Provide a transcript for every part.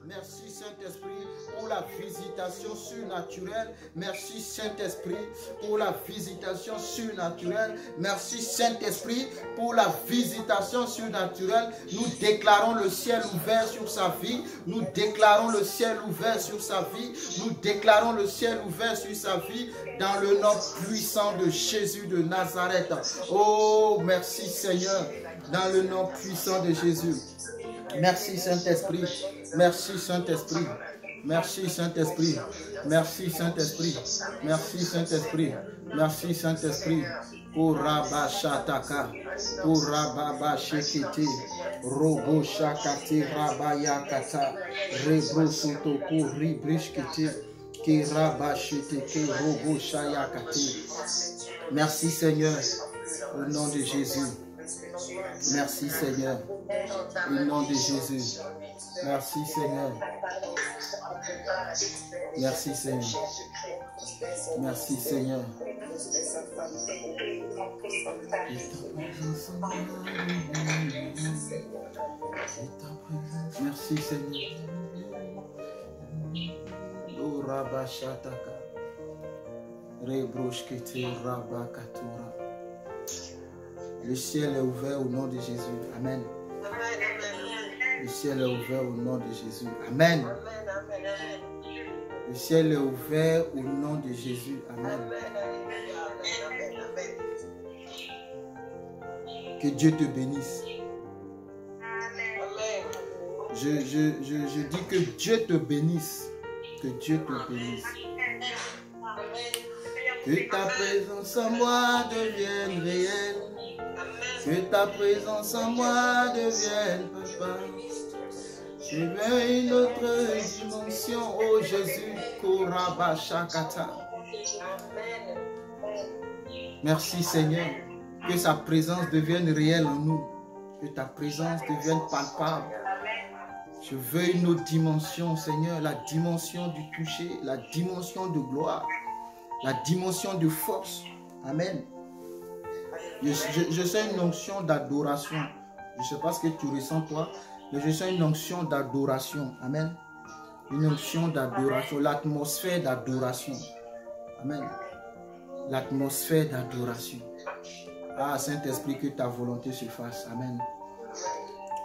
Merci Saint-Esprit pour la visitation surnaturelle. Merci Saint-Esprit pour la visitation surnaturelle. Merci Saint-Esprit pour la visitation surnaturelle. Nous déclarons le ciel ouvert sur sa vie. Nous déclarons le ciel ouvert sur sa vie. Nous déclarons le ciel ouvert sur sa vie dans le nom puissant de Jésus de Nazareth. Oh, merci Seigneur, dans le nom puissant de Jésus. Merci Saint-Esprit. Merci Saint-Esprit. Merci Saint-Esprit. Merci Saint-Esprit. Merci Saint-Esprit. Merci Saint-Esprit. Pour Rabba Shataka. Pour Rabba Shekete. Robo Shakati Rabba Yakata. Rebro Sotoku Ribrishkete. Ki Rabba Sheteke Robo Shayakati. Merci Seigneur. Au nom de Jésus. Merci Seigneur. Au nom de Jésus. Merci Seigneur. Merci Seigneur. Merci Seigneur. Merci Seigneur. O Rabba Shataka. Rebroshkete Rabba Katura. Le ciel est ouvert au nom de Jésus. Amen. Le ciel est ouvert au nom de Jésus. Amen. Le ciel est ouvert au nom de Jésus. Amen. Que Dieu te bénisse. Je dis que Dieu te bénisse. Que Dieu te bénisse. Que ta présence en moi devienne réelle. Que ta présence en moi devienne, papa. Je veux une autre dimension, oh Jésus. Koraba Shakata. Merci Seigneur. Que sa présence devienne réelle en nous. Que ta présence devienne palpable. Je veux une autre dimension, Seigneur. La dimension du toucher, la dimension de gloire, la dimension de force. Amen. Je sens une onction d'adoration. Je ne sais pas ce que tu ressens toi, mais je sens une onction d'adoration. Amen. Une onction d'adoration. L'atmosphère d'adoration. Amen. L'atmosphère d'adoration. Ah, Saint-Esprit, que ta volonté se fasse. Amen.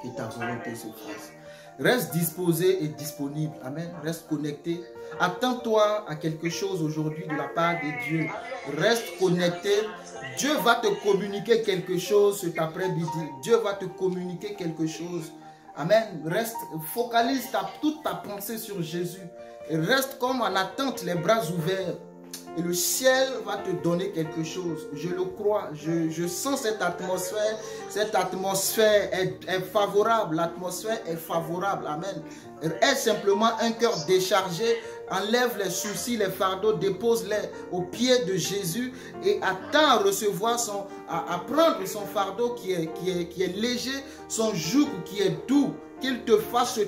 Que ta volonté se fasse. Reste disposé et disponible. Amen. Reste connecté. Attends-toi à quelque chose aujourd'hui de la part de Dieu. Reste connecté. Dieu va te communiquer quelque chose cet après-midi. Dieu va te communiquer quelque chose. Amen. Reste, focalise toute ta pensée sur Jésus. Et reste comme en attente, les bras ouverts. Et le ciel va te donner quelque chose. Je le crois. Je sens cette atmosphère. Cette atmosphère est favorable. L'atmosphère est favorable. Amen. Aie simplement un cœur déchargé. Enlève les soucis, les fardeaux, dépose-les aux pieds de Jésus et attends à recevoir à prendre son fardeau qui est léger, son joug qui est doux. Qu'il te fasse ce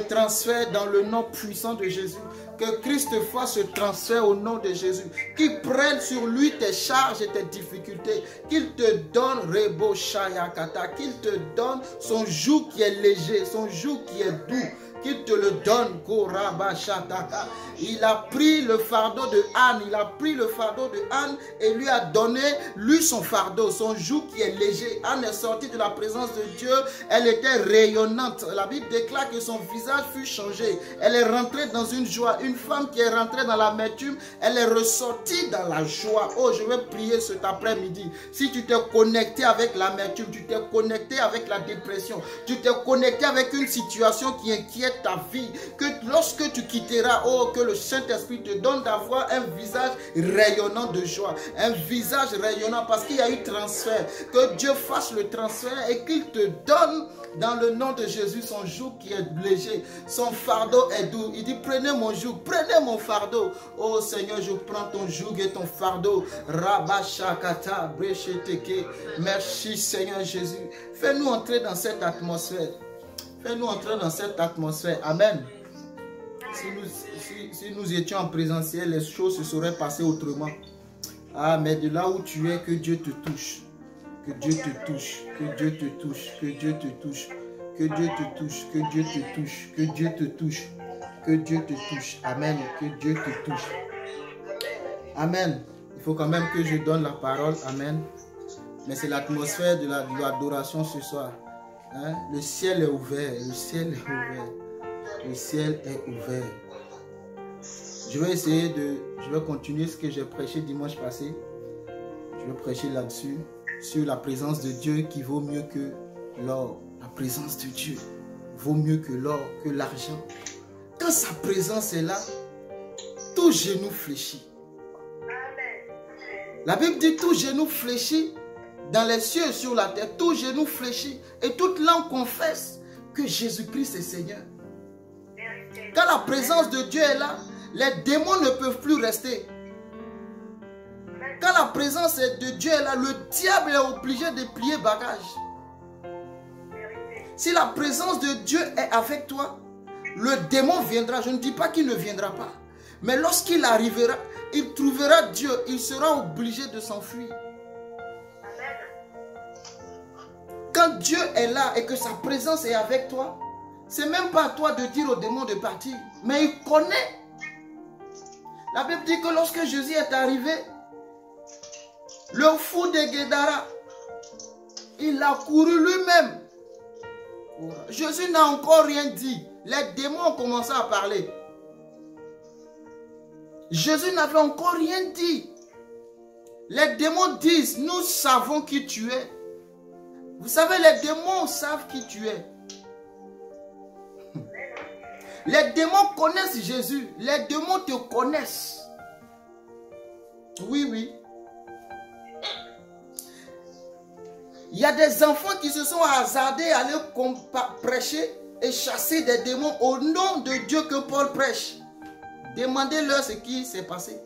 transfert dans le nom puissant de Jésus. Que Christ te fasse ce transfert au nom de Jésus. Qu'il prenne sur lui tes charges et tes difficultés. Qu'il te donne Rebo Shayakata. Qu'il te donne son joug qui est léger, son joug qui est doux. Qu'il te le donne, Koraba Shataka. Il a pris le fardeau de Anne. Il a pris le fardeau de Anne et lui a donné, lui, son fardeau, son joug qui est léger. Anne est sortie de la présence de Dieu. Elle était rayonnante. La Bible déclare que son visage fut changé. Elle est rentrée dans une joie. Une femme qui est rentrée dans l'amertume, elle est ressortie dans la joie. Oh, je vais prier cet après-midi. Si tu t'es connecté avec l'amertume, tu t'es connecté avec la dépression, tu t'es connecté avec une situation qui inquiète ta vie, que lorsque tu quitteras, oh, que le Saint-Esprit te donne d'avoir un visage rayonnant de joie, un visage rayonnant parce qu'il y a eu transfert, que Dieu fasse le transfert et qu'il te donne dans le nom de Jésus son joug qui est léger, son fardeau est doux. Il dit prenez mon joug, prenez mon fardeau. Oh Seigneur, je prends ton joug et ton fardeau. Rabashakata Brecheteke. Merci Seigneur Jésus. Fais-nous entrer dans cette atmosphère. Fais-nous entrer dans cette atmosphère. Amen. Si nous étions en présentiel, les choses se seraient passées autrement. Ah, mais de là où tu es, que Dieu te touche. Que Dieu te touche. Que Dieu te touche. Que Dieu te touche. Que Dieu te touche, que Dieu te touche, que Dieu te touche, que Dieu te touche. Amen, que Dieu te touche. Amen. Il faut quand même que je donne la parole. Amen. Mais c'est l'atmosphère de l'adoration ce soir. Hein? Le ciel est ouvert, le ciel est ouvert. Le ciel est ouvert. Je vais continuer ce que j'ai prêché dimanche passé. Je vais prêcher là-dessus, sur la présence de Dieu qui vaut mieux que l'or. La présence de Dieu vaut mieux que l'or, que l'argent. Quand sa présence est là, tout genou fléchit. La Bible dit tout genou fléchit dans les cieux et sur la terre. Tout genou fléchit et toute langue confesse que Jésus-Christ est Seigneur. Quand la présence de Dieu est là, les démons ne peuvent plus rester. Quand la présence de Dieu est là, le diable est obligé de plier bagage. Si la présence de Dieu est avec toi, le démon viendra. Je ne dis pas qu'il ne viendra pas. Mais lorsqu'il arrivera, il trouvera Dieu. Il sera obligé de s'enfuir. Quand Dieu est là et que sa présence est avec toi, c'est même pas à toi de dire au démon de partir. Mais il connaît. La Bible dit que lorsque Jésus est arrivé, le fou de Guédara, il a couru lui-même. Jésus n'a encore rien dit. Les démons ont commencé à parler. Jésus n'avait encore rien dit. Les démons disent, nous savons qui tu es. Vous savez, les démons savent qui tu es. Les démons connaissent Jésus. Les démons te connaissent. Oui, oui. Il y a des enfants qui se sont hasardés à aller prêcher et chasser des démons au nom de Dieu que Paul prêche. Demandez-leur ce qui s'est passé.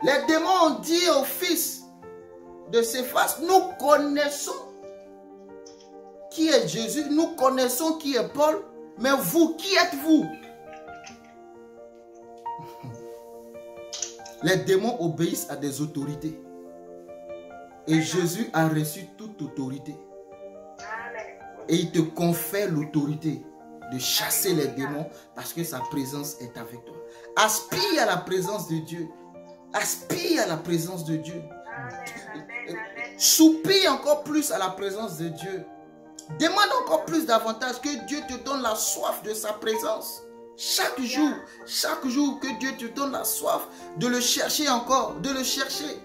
Les démons ont dit au fils de Céphas, nous connaissons qui est Jésus, nous connaissons qui est Paul, mais vous, qui êtes-vous? Les démons obéissent à des autorités. Et Jésus a reçu toute autorité. Et il te confère l'autorité de chasser les démons parce que sa présence est avec toi. Aspire à la présence de Dieu. Aspire à la présence de Dieu. Soupire encore plus à la présence de Dieu. Demande encore plus davantage que Dieu te donne la soif de sa présence. Chaque jour que Dieu te donne la soif de le chercher encore, de le chercher.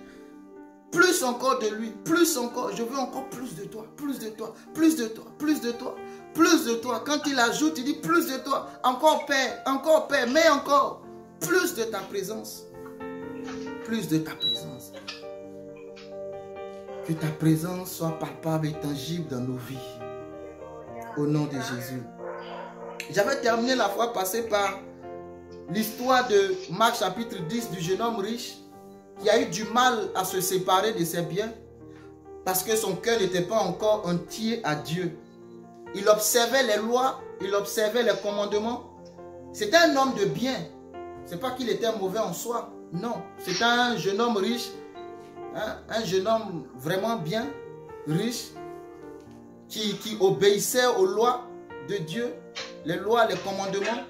Plus encore de lui, plus encore. Je veux encore plus de toi, plus de toi, plus de toi, plus de toi, plus de toi. Quand il ajoute, il dit plus de toi. Encore Père, mais encore. Plus de ta présence. Plus de ta présence. Que ta présence soit palpable et tangible dans nos vies. Au nom de Jésus. J'avais terminé la fois passée par l'histoire de Marc chapitre 10 du jeune homme riche qui a eu du mal à se séparer de ses biens parce que son cœur n'était pas encore entier à Dieu. Il observait les lois, il observait les commandements. C'était un homme de bien. Ce n'est pas qu'il était mauvais en soi. Non, c'était un jeune homme riche, hein, un jeune homme vraiment bien, riche, qui obéissait aux lois de Dieu, les lois, les commandements,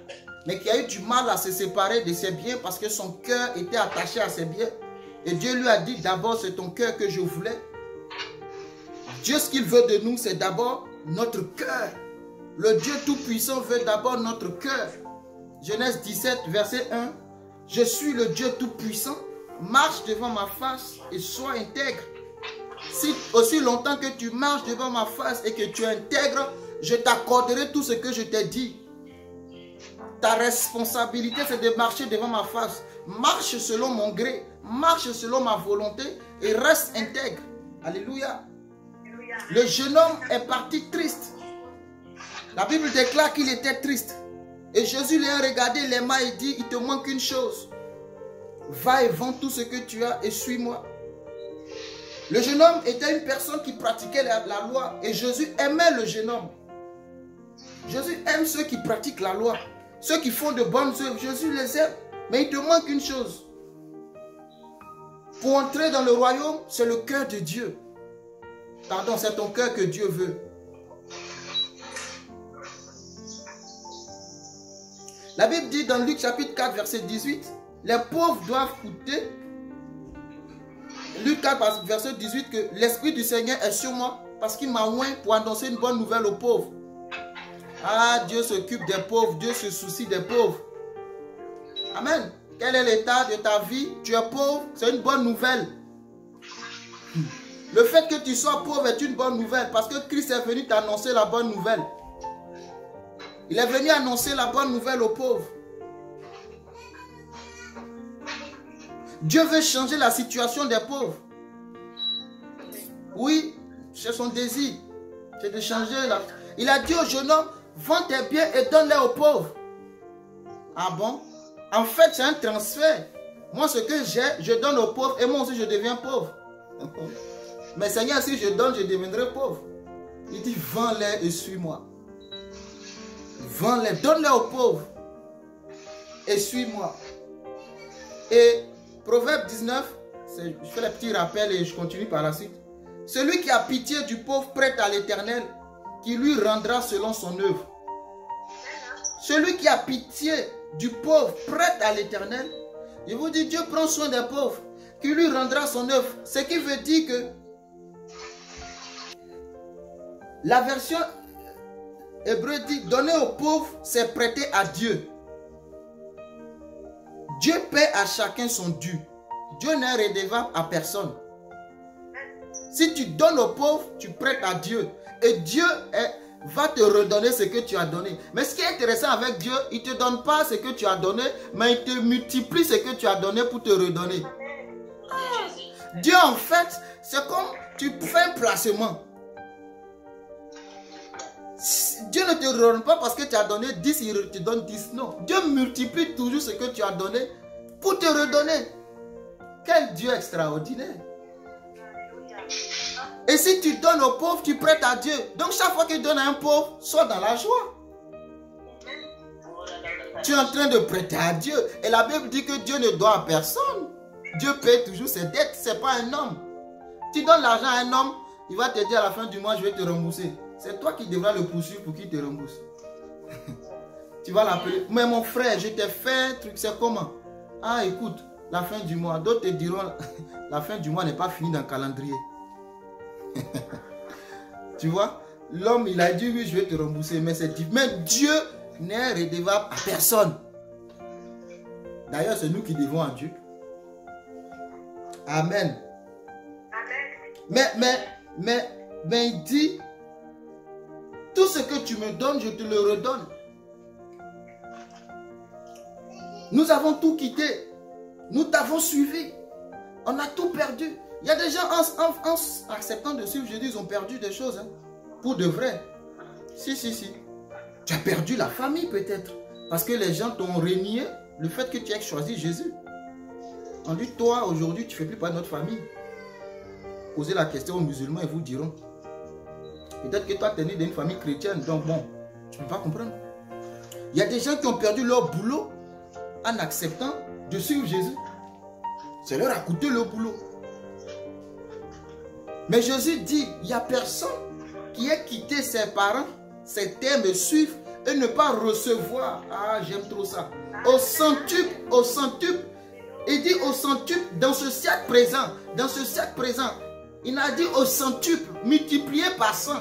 mais qui a eu du mal à se séparer de ses biens parce que son cœur était attaché à ses biens. Et Dieu lui a dit, d'abord c'est ton cœur que je voulais. Dieu, ce qu'il veut de nous, c'est d'abord notre cœur. Le Dieu Tout-Puissant veut d'abord notre cœur. Genèse 17, verset 1. Je suis le Dieu Tout-Puissant. Marche devant ma face et sois intègre. Si aussi longtemps que tu marches devant ma face et que tu es intègre, je t'accorderai tout ce que je t'ai dit. Ta responsabilité, c'est de marcher devant ma face. Marche selon mon gré. Marche selon ma volonté et reste intègre. Alléluia. Le jeune homme est parti triste. La Bible déclare qu'il était triste. Et Jésus l'a regardé les mains et dit, il te manque une chose. Va et vends tout ce que tu as et suis-moi. Le jeune homme était une personne qui pratiquait la loi. Et Jésus aimait le jeune homme. Jésus aime ceux qui pratiquent la loi. Ceux qui font de bonnes œuvres. Jésus les aime. Mais il te manque une chose. Pour entrer dans le royaume, c'est le cœur de Dieu. Pardon, c'est ton cœur que Dieu veut. La Bible dit dans Luc chapitre 4, verset 18, les pauvres doivent coûter. Luc 4, verset 18, que l'Esprit du Seigneur est sur moi parce qu'il m'a oint pour annoncer une bonne nouvelle aux pauvres. Ah, Dieu s'occupe des pauvres, Dieu se soucie des pauvres. Amen. Quel est l'état de ta vie? Tu es pauvre, c'est une bonne nouvelle. Le fait que tu sois pauvre est une bonne nouvelle parce que Christ est venu t'annoncer la bonne nouvelle. Il est venu annoncer la bonne nouvelle aux pauvres. Dieu veut changer la situation des pauvres. Oui, c'est son désir. C'est de changer la... Il a dit au jeune homme, vends tes biens et donne-les aux pauvres. Ah bon? En fait, c'est un transfert. Moi, ce que j'ai, je donne aux pauvres et moi aussi, je deviens pauvre. Mais Seigneur, si je donne, je deviendrai pauvre. Il dit, vends-les et suis-moi. Vends-les, donne-les aux pauvres. Et suis-moi. Et Proverbe 19, je fais le petit rappel et je continue par la suite. Celui qui a pitié du pauvre prête à l'Éternel, qui lui rendra selon son œuvre. Celui qui a pitié du pauvre prête à l'Éternel, je vous dis, Dieu prend soin des pauvres, qui lui rendra son œuvre. Ce qui veut dire que la version hébreu dit, donner aux pauvres, c'est prêter à Dieu. Dieu paie à chacun son dû. Dieu n'est redevable à personne. Si tu donnes aux pauvres, tu prêtes à Dieu. Et Dieu va te redonner ce que tu as donné. Mais ce qui est intéressant avec Dieu, il ne te donne pas ce que tu as donné, mais il te multiplie ce que tu as donné pour te redonner. Dieu, en fait, c'est comme tu fais un placement. Dieu ne te redonne pas parce que tu as donné 10, il te donne 10. Non. Dieu multiplie toujours ce que tu as donné pour te redonner. Quel Dieu extraordinaire. Et si tu donnes aux pauvres, tu prêtes à Dieu. Donc chaque fois que tu donnes à un pauvre, sois dans la joie. Tu es en train de prêter à Dieu. Et la Bible dit que Dieu ne doit à personne. Dieu paie toujours ses dettes. Ce n'est pas un homme. Tu donnes l'argent à un homme, il va te dire à la fin du mois, je vais te rembourser. C'est toi qui devras le poursuivre pour qu'il te rembourse. Tu vas l'appeler. Mais mon frère, je t'ai fait un truc, c'est comment? Ah, écoute, la fin du mois. D'autres te diront, la fin du mois n'est pas finie dans le calendrier. Tu vois? L'homme, il a dit, oui, je vais te rembourser. Mais c'est dit, mais Dieu n'est redevable à personne. D'ailleurs, c'est nous qui devons à Dieu. Amen. Mais il dit, tout ce que tu me donnes, je te le redonne. Nous avons tout quitté. Nous t'avons suivi. On a tout perdu. Il y a des gens en acceptant de suivre Jésus, ils ont perdu des choses. Hein, pour de vrai. Si. Tu as perdu la famille peut-être. Parce que les gens t'ont renié le fait que tu aies choisi Jésus. On dit, toi, aujourd'hui, tu ne fais plus partie de notre famille. Posez la question aux musulmans et vous diront. Peut-être que toi, tu es né d'une famille chrétienne. Donc bon, tu ne peux pas comprendre. Il y a des gens qui ont perdu leur boulot en acceptant de suivre Jésus. Ça leur a coûté le boulot. Mais Jésus dit, il n'y a personne qui ait quitté ses parents, ses terres me suivre et ne pas recevoir. Ah, j'aime trop ça. Au centuple. Il dit au centuple dans ce siècle présent. Il a dit au centuple, multiplié par 100.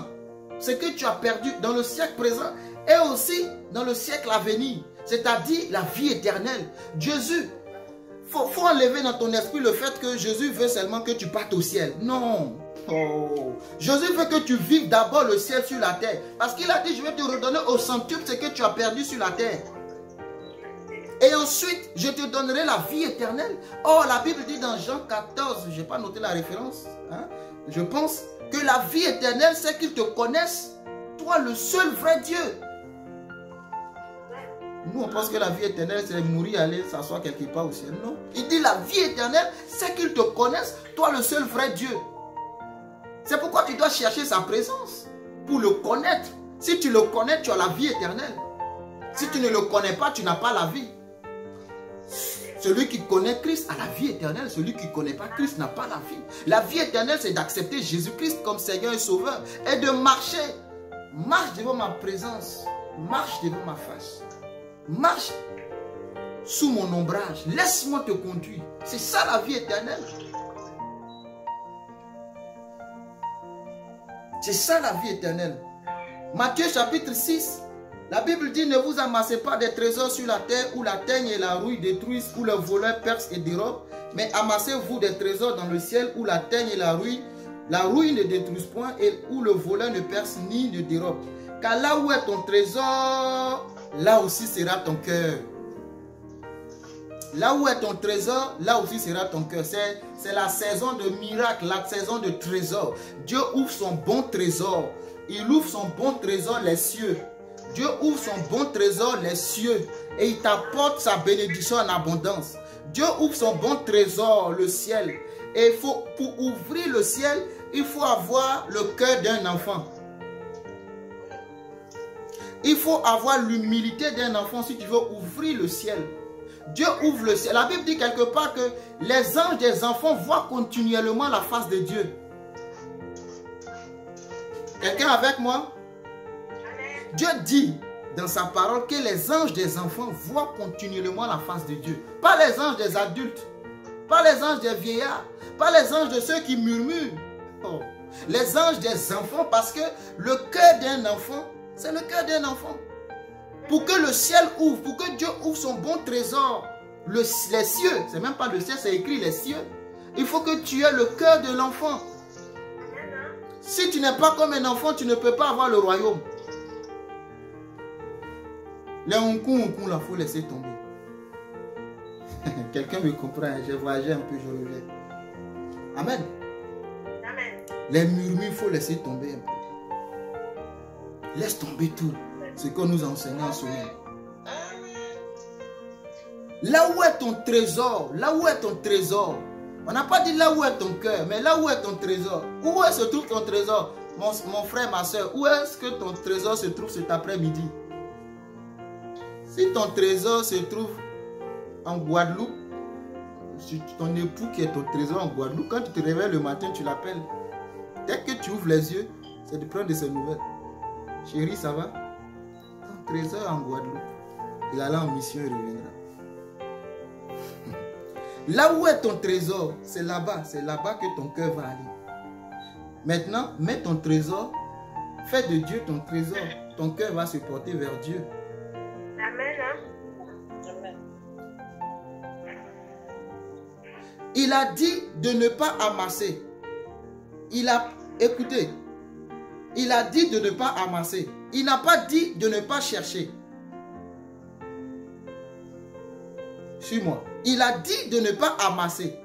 Ce que tu as perdu dans le siècle présent et aussi dans le siècle à venir. C'est-à-dire la vie éternelle. Jésus, faut enlever dans ton esprit le fait que Jésus veut seulement que tu partes au ciel. Non. Oh. Jésus veut que tu vives d'abord le ciel sur la terre. Parce qu'il a dit, je vais te redonner au centuple ce que tu as perdu sur la terre. Et ensuite, je te donnerai la vie éternelle. Oh, la Bible dit dans Jean 14, je n'ai pas noté la référence, hein, je pense que la vie éternelle, c'est qu'ils te connaissent, toi le seul vrai Dieu. Nous, on pense que la vie éternelle, c'est mourir, aller s'asseoir quelque part au ciel. Non. Il dit la vie éternelle, c'est qu'ils te connaissent, toi le seul vrai Dieu. C'est pourquoi tu dois chercher sa présence, pour le connaître. Si tu le connais, tu as la vie éternelle. Si tu ne le connais pas, tu n'as pas la vie. Celui qui connaît Christ a la vie éternelle. Celui qui ne connaît pas Christ n'a pas la vie. La vie éternelle, c'est d'accepter Jésus-Christ comme Seigneur et Sauveur. Et de marcher. Marche devant ma présence. Marche devant ma face. Marche sous mon ombrage. Laisse-moi te conduire. C'est ça la vie éternelle. C'est ça la vie éternelle. Matthieu chapitre 6. La Bible dit, ne vous amassez pas des trésors sur la terre où la teigne et la rouille détruisent, où le voleur perce et dérobe, mais amassez-vous des trésors dans le ciel où la teigne et la rouille ne détruisent point et où le voleur ne perce ni ne dérobe. Car là où est ton trésor, là aussi sera ton cœur. Là où est ton trésor, là aussi sera ton cœur. C'est la saison de miracles, la saison de trésors. Dieu ouvre son bon trésor. Il ouvre son bon trésor, les cieux. Dieu ouvre son bon trésor, les cieux, et il t'apporte sa bénédiction en abondance. Dieu ouvre son bon trésor, le ciel. Et pour ouvrir le ciel, il faut avoir le cœur d'un enfant. Il faut avoir l'humilité d'un enfant si tu veux ouvrir le ciel. Dieu ouvre le ciel. La Bible dit quelque part que les anges des enfants voient continuellement la face de Dieu. Quelqu'un avec moi? Dieu dit dans sa parole que les anges des enfants voient continuellement la face de Dieu. Pas les anges des adultes, pas les anges des vieillards, pas les anges de ceux qui murmurent. Oh. Les anges des enfants, parce que le cœur d'un enfant, c'est le cœur d'un enfant. Pour que le ciel ouvre, pour que Dieu ouvre son bon trésor, les cieux, c'est même pas le ciel, c'est écrit les cieux. Il faut que tu aies le cœur de l'enfant. Si tu n'es pas comme un enfant, tu ne peux pas avoir le royaume. Les onkou, là, il faut laisser tomber. Quelqu'un me comprend, j'ai voyagé un peu, je reviens. Amen. Amen. Les murmures, il faut laisser tomber un peu. Laisse tomber tout ce qu'on nous enseigne en ce moment. Là où est ton trésor, là où est ton trésor. On n'a pas dit là où est ton cœur, mais là où est ton trésor. Où se trouve ton trésor? Mon frère, ma soeur, où est-ce que ton trésor se trouve cet après-midi? Si ton trésor se trouve en Guadeloupe, c'est ton époux qui est ton trésor en Guadeloupe. Quand tu te réveilles le matin, tu l'appelles. Dès que tu ouvres les yeux, c'est de prendre de ses nouvelles. Chérie, ça va? Ton trésor en Guadeloupe. Il allait en mission et reviendra. Là où est ton trésor, c'est là-bas. C'est là-bas que ton cœur va aller. Maintenant, mets ton trésor. Fais de Dieu ton trésor. Ton cœur va se porter vers Dieu. Amen. Amen. Il a dit de ne pas amasser. Écoutez, il a dit de ne pas amasser. Il n'a pas dit de ne pas chercher. Suis-moi. Il a dit de ne pas amasser.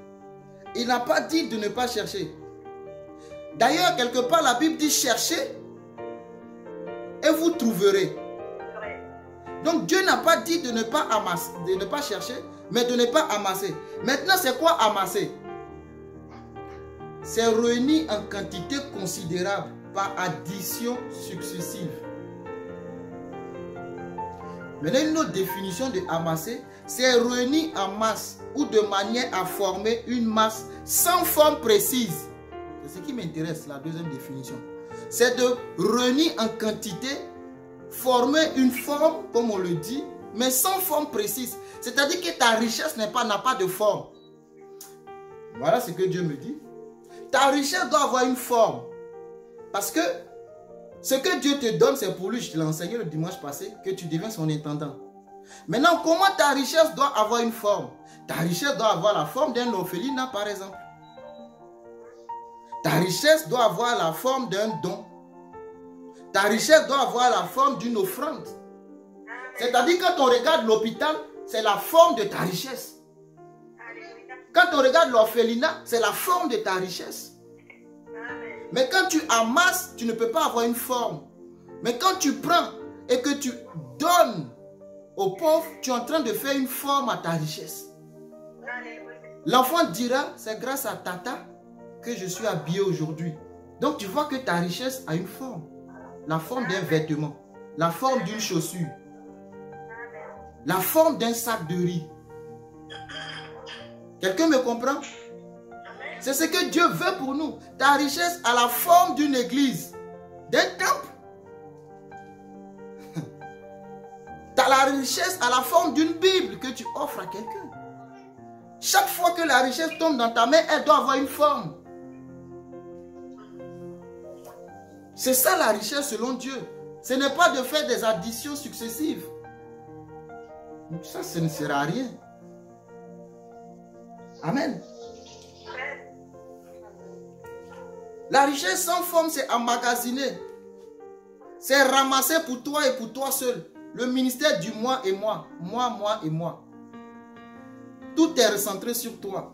Il n'a pas dit de ne pas chercher. D'ailleurs, quelque part, la Bible dit cherchez et vous trouverez. Donc, Dieu n'a pas dit de ne pas amasser, de ne pas chercher, mais de ne pas amasser. Maintenant, c'est quoi amasser? C'est réunir en quantité considérable par addition successive. Maintenant, une autre définition de amasser, c'est réunir en masse ou de manière à former une masse sans forme précise. C'est ce qui m'intéresse, la deuxième définition. C'est de réunir en quantité, former une forme, comme on le dit, mais sans forme précise. C'est-à-dire que ta richesse n'a pas de forme. Voilà ce que Dieu me dit. Ta richesse doit avoir une forme. Parce que ce que Dieu te donne, c'est pour lui. Je te l'ai enseigné le dimanche passé, que tu deviens son intendant. Maintenant, comment ta richesse doit avoir une forme? Ta richesse doit avoir la forme d'un orphelinat, par exemple. Ta richesse doit avoir la forme d'un don. Ta richesse doit avoir la forme d'une offrande. C'est-à-dire, quand on regarde l'hôpital, c'est la forme de ta richesse. Quand on regarde l'orphelinat, c'est la forme de ta richesse. Mais quand tu amasses, tu ne peux pas avoir une forme. Mais quand tu prends et que tu donnes aux pauvres, tu es en train de faire une forme à ta richesse. L'enfant dira, c'est grâce à Tata que je suis habillé aujourd'hui. Donc tu vois que ta richesse a une forme. La forme d'un vêtement, la forme d'une chaussure, la forme d'un sac de riz. Quelqu'un me comprend? C'est ce que Dieu veut pour nous. Ta richesse a la forme d'une église, d'un temple. Ta la richesse a la forme d'une Bible que tu offres à quelqu'un. Chaque fois que la richesse tombe dans ta main, elle doit avoir une forme. C'est ça la richesse selon Dieu. Ce n'est pas de faire des additions successives. Ça ne sert à rien. Amen. La richesse sans forme, c'est emmagasiné. C'est ramassé pour toi et pour toi seul. Le ministère du moi et moi. Moi et moi. Tout est recentré sur toi.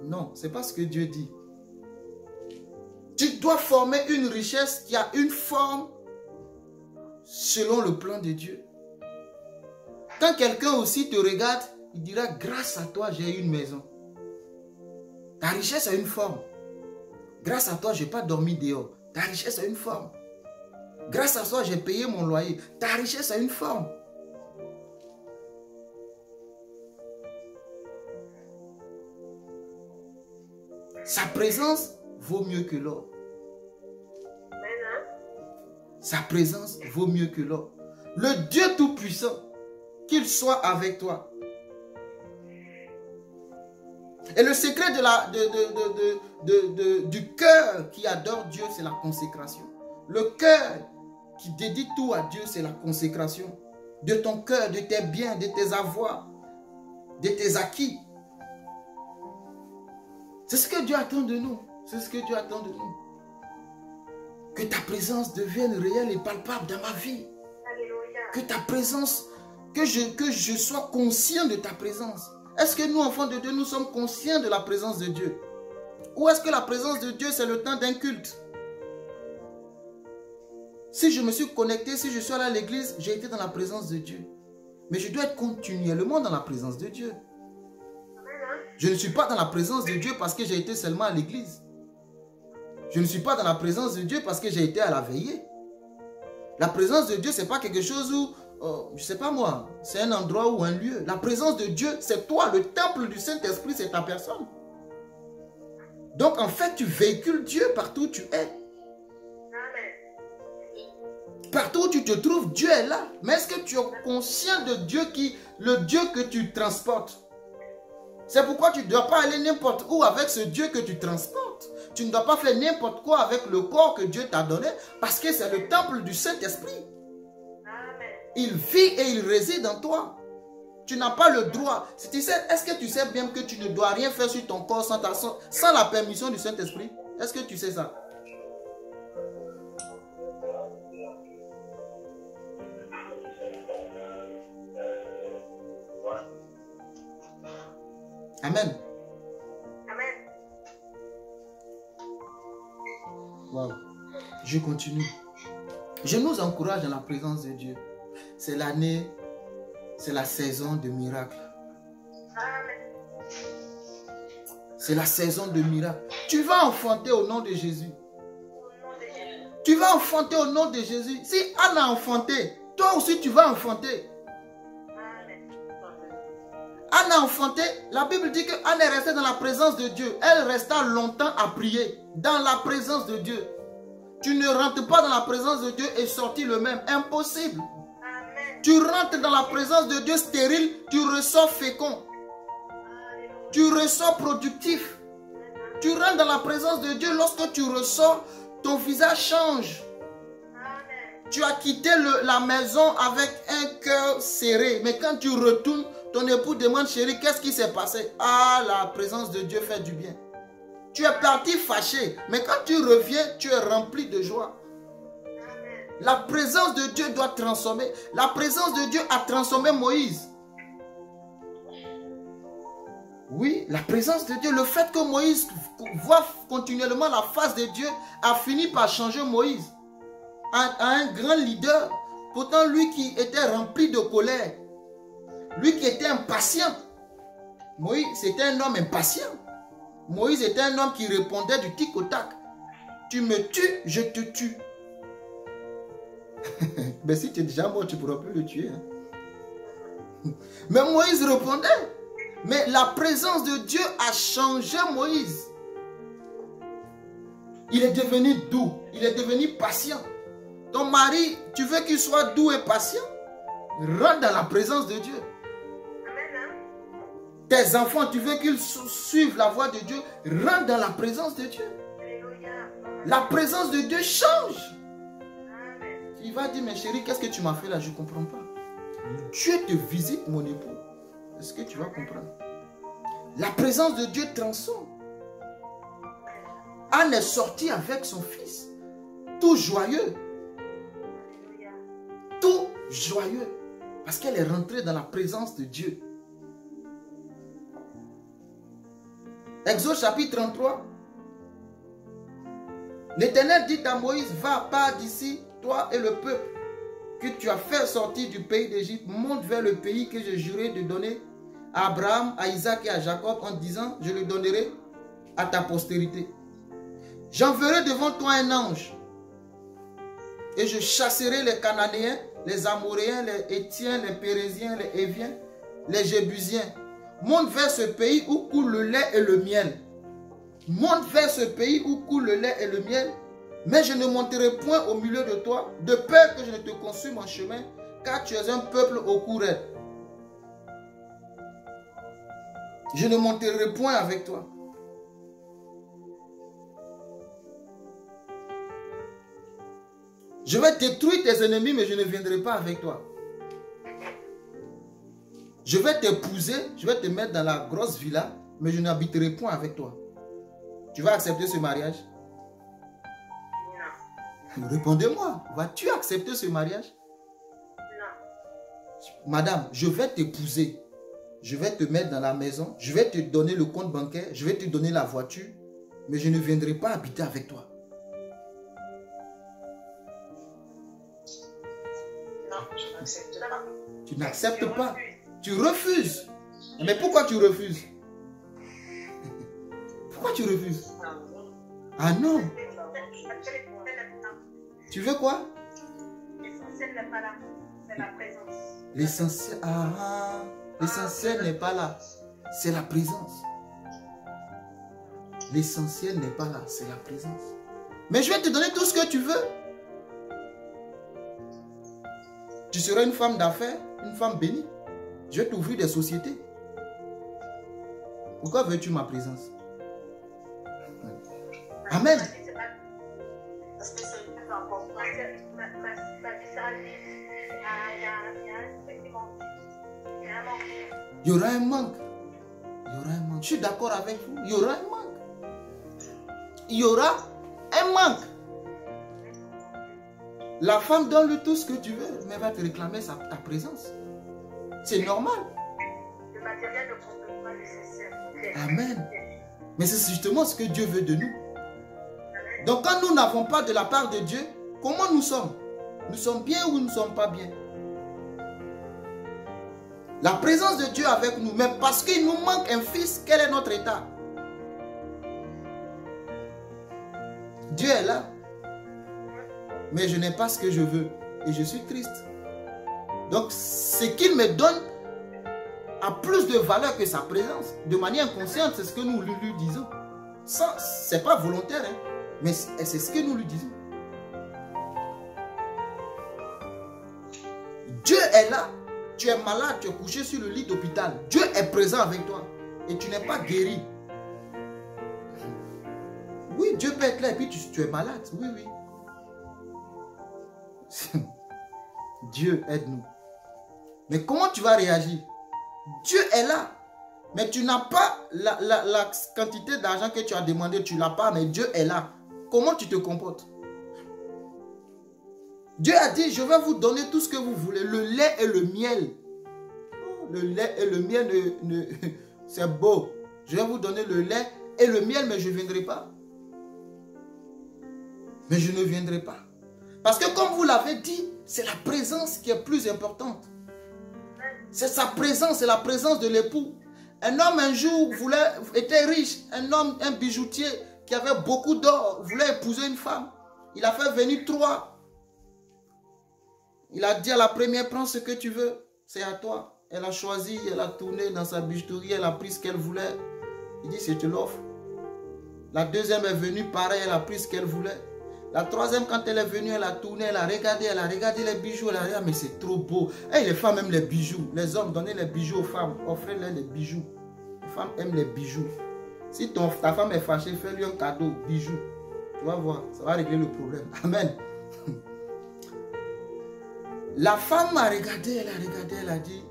Non, ce n'est pas ce que Dieu dit. Tu dois former une richesse qui a une forme selon le plan de Dieu. Quand quelqu'un aussi te regarde, il dira, grâce à toi, j'ai une maison. Ta richesse a une forme. Grâce à toi, je n'ai pas dormi dehors. Ta richesse a une forme. Grâce à toi, j'ai payé mon loyer. Ta richesse a une forme. Sa présence vaut mieux que l'or. Sa présence vaut mieux que l'or. Le Dieu Tout-Puissant, qu'il soit avec toi. Et le secret du cœur qui adore Dieu, c'est la consécration. Le cœur qui dédie tout à Dieu, c'est la consécration. De ton cœur, de tes biens, de tes avoirs, de tes acquis. C'est ce que Dieu attend de nous. C'est ce que Dieu attend de nous. Que ta présence devienne réelle et palpable dans ma vie. Alléluia. Que ta présence, que je sois conscient de ta présence. Est-ce que nous, enfants de Dieu, nous sommes conscients de la présence de Dieu? Ou est-ce que la présence de Dieu, c'est le temps d'un culte? Si je me suis connecté, si je suis allé à l'église, j'ai été dans la présence de Dieu. Mais je dois être continuellement dans la présence de Dieu. Je ne suis pas dans la présence de Dieu parce que j'ai été seulement à l'église. Je ne suis pas dans la présence de Dieu parce que j'ai été à la veillée. La présence de Dieu, ce n'est pas quelque chose où, je ne sais pas moi, c'est un endroit ou un lieu. La présence de Dieu, c'est toi, le temple du Saint-Esprit, c'est ta personne. Donc en fait, tu véhicules Dieu partout où tu es. Partout où tu te trouves, Dieu est là. Mais est-ce que tu es conscient de Dieu le Dieu que tu transportes? C'est pourquoi tu ne dois pas aller n'importe où avec ce Dieu que tu transportes. Tu ne dois pas faire n'importe quoi avec le corps que Dieu t'a donné parce que c'est le temple du Saint-Esprit. Il vit et il réside en toi. Tu n'as pas le droit. Est-ce que tu sais bien que tu ne dois rien faire sur ton corps sans la permission du Saint-Esprit? Est-ce que tu sais ça? Amen. Amen. Wow. Je continue. Je nous encourage dans la présence de Dieu. C'est l'année, c'est la saison de miracles. C'est la saison de miracles. Tu vas enfanter au nom de Jésus. Tu vas enfanter au nom de Jésus. Si Anne a enfanté, toi aussi tu vas enfanter. Anne a enfanté, la Bible dit que Anne est restée dans la présence de Dieu. Elle resta longtemps à prier dans la présence de Dieu. Tu ne rentres pas dans la présence de Dieu et sortis le même. Impossible. Amen. Tu rentres dans la présence de Dieu stérile, tu ressors fécond. Tu ressors productif. Tu rentres dans la présence de Dieu, lorsque tu ressors, ton visage change. Amen. Tu as quitté la maison avec un cœur serré. Mais quand tu retournes, ton époux demande, chérie, qu'est-ce qui s'est passé? Ah, la présence de Dieu fait du bien. Tu es parti fâché, mais quand tu reviens, tu es rempli de joie. La présence de Dieu doit transformer. La présence de Dieu a transformé Moïse. Oui, la présence de Dieu, le fait que Moïse voit continuellement la face de Dieu a fini par changer Moïse à un grand leader. Pourtant, lui qui était rempli de colère, lui qui était impatient. Moïse, c'était un homme impatient. Moïse était un homme qui répondait du tic au tac. Tu me tues, je te tue. Mais si tu es déjà mort, tu ne pourras plus le tuer. Hein? Mais Moïse répondait. Mais la présence de Dieu a changé Moïse. Il est devenu doux. Il est devenu patient. Ton mari, tu veux qu'il soit doux et patient? Rentre dans la présence de Dieu. Tes enfants, tu veux qu'ils suivent la voie de Dieu, rentre dans la présence de Dieu. La présence de Dieu change. Il va dire, mais chérie, qu'est-ce que tu m'as fait là? Je ne comprends pas. Dieu te visite, mon époux. Est-ce que tu vas comprendre? La présence de Dieu transforme. Anne est sortie avec son fils, tout joyeux. Tout joyeux. Parce qu'elle est rentrée dans la présence de Dieu. Exode chapitre 33. L'Éternel dit à Moïse, va, pars d'ici, toi et le peuple que tu as fait sortir du pays d'Égypte, monte vers le pays que j'ai juré de donner à Abraham, à Isaac et à Jacob en disant, je le donnerai à ta postérité. J'enverrai devant toi un ange et je chasserai les Cananéens, les Amoréens, les Héthiens, les Pérésiens, les Héviens, les Jébusiens. Monte vers ce pays où coule le lait et le miel. Monte vers ce pays où coule le lait et le miel, mais je ne monterai point au milieu de toi, de peur que je ne te consume en chemin, car tu es un peuple au cou raide. Je ne monterai point avec toi. Je vais détruire tes ennemis, mais je ne viendrai pas avec toi. Je vais t'épouser, je vais te mettre dans la grosse villa, mais je n'habiterai point avec toi. Tu vas accepter ce mariage? Non. Répondez-moi, vas-tu accepter ce mariage? Non. Madame, je vais t'épouser. Je vais te mettre dans la maison. Je vais te donner le compte bancaire. Je vais te donner la voiture. Mais je ne viendrai pas habiter avec toi. Non, je n'accepte pas. Tu n'acceptes pas. Tu refuses. Mais pourquoi tu refuses? Pourquoi tu refuses? Ah non. Tu veux quoi? L'essentiel n'est pas là. C'est la présence. L'essentiel, l'essentiel n'est pas là. C'est la présence. L'essentiel n'est pas là. C'est la présence. Mais je vais te donner tout ce que tu veux. Tu seras une femme d'affaires, une femme bénie. Je vais t'ouvrir des sociétés. Pourquoi veux-tu ma présence? Amen. Parce que c'est plus important. Il y aura un manque. Il y aura un manque. Je suis d'accord avec vous. Il y aura un manque. Il y aura un manque. La femme donne-lui tout ce que tu veux, mais elle va te réclamer ta présence. C'est normal. Le matériel ne compte pas nécessaire. Amen. Mais c'est justement ce que Dieu veut de nous. Donc quand nous n'avons pas de la part de Dieu, comment nous sommes? Nous sommes bien ou nous ne sommes pas bien? La présence de Dieu avec nous, mais parce qu'il nous manque un fils, quel est notre état? Dieu est là, mais je n'ai pas ce que je veux et je suis triste. Donc ce qu'il me donne a plus de valeur que sa présence. De manière inconsciente, c'est ce que nous lui disons. Ça, ce n'est pas volontaire, hein, mais c'est ce que nous lui disons. Dieu est là. Tu es malade, tu es couché sur le lit d'hôpital. Dieu est présent avec toi et tu n'es pas guéri. Oui, Dieu peut être là et puis tu es malade. Oui, oui. Dieu aide-nous. Mais comment tu vas réagir? Dieu est là. Mais tu n'as pas la quantité d'argent que tu as demandé. Tu ne l'as pas, mais Dieu est là. Comment tu te comportes? Dieu a dit, je vais vous donner tout ce que vous voulez. Le lait et le miel. Oh, le lait et le miel, c'est beau. Je vais vous donner le lait et le miel, mais je ne viendrai pas. Mais je ne viendrai pas. Parce que comme vous l'avez dit, c'est la présence qui est plus importante. C'est sa présence, c'est la présence de l'époux. Un homme un jour était riche, un bijoutier qui avait beaucoup d'or, voulait épouser une femme. Il a fait venir 3. Il a dit à la première, prends ce que tu veux, c'est à toi. Elle a choisi, elle a tourné dans sa bijouterie, elle a pris ce qu'elle voulait. Il dit, je te l'offre. La deuxième est venue, pareil, elle a pris ce qu'elle voulait. La troisième, quand elle est venue, elle a tourné, elle a regardé les bijoux, elle a regardé, mais c'est trop beau. Et les femmes aiment les bijoux. Les hommes, donnez les bijoux aux femmes, offrez-leur les bijoux. Les femmes aiment les bijoux. Si ta femme est fâchée, fais-lui un cadeau, bijoux. Tu vas voir, ça va régler le problème. Amen. La femme a regardé, elle a dit,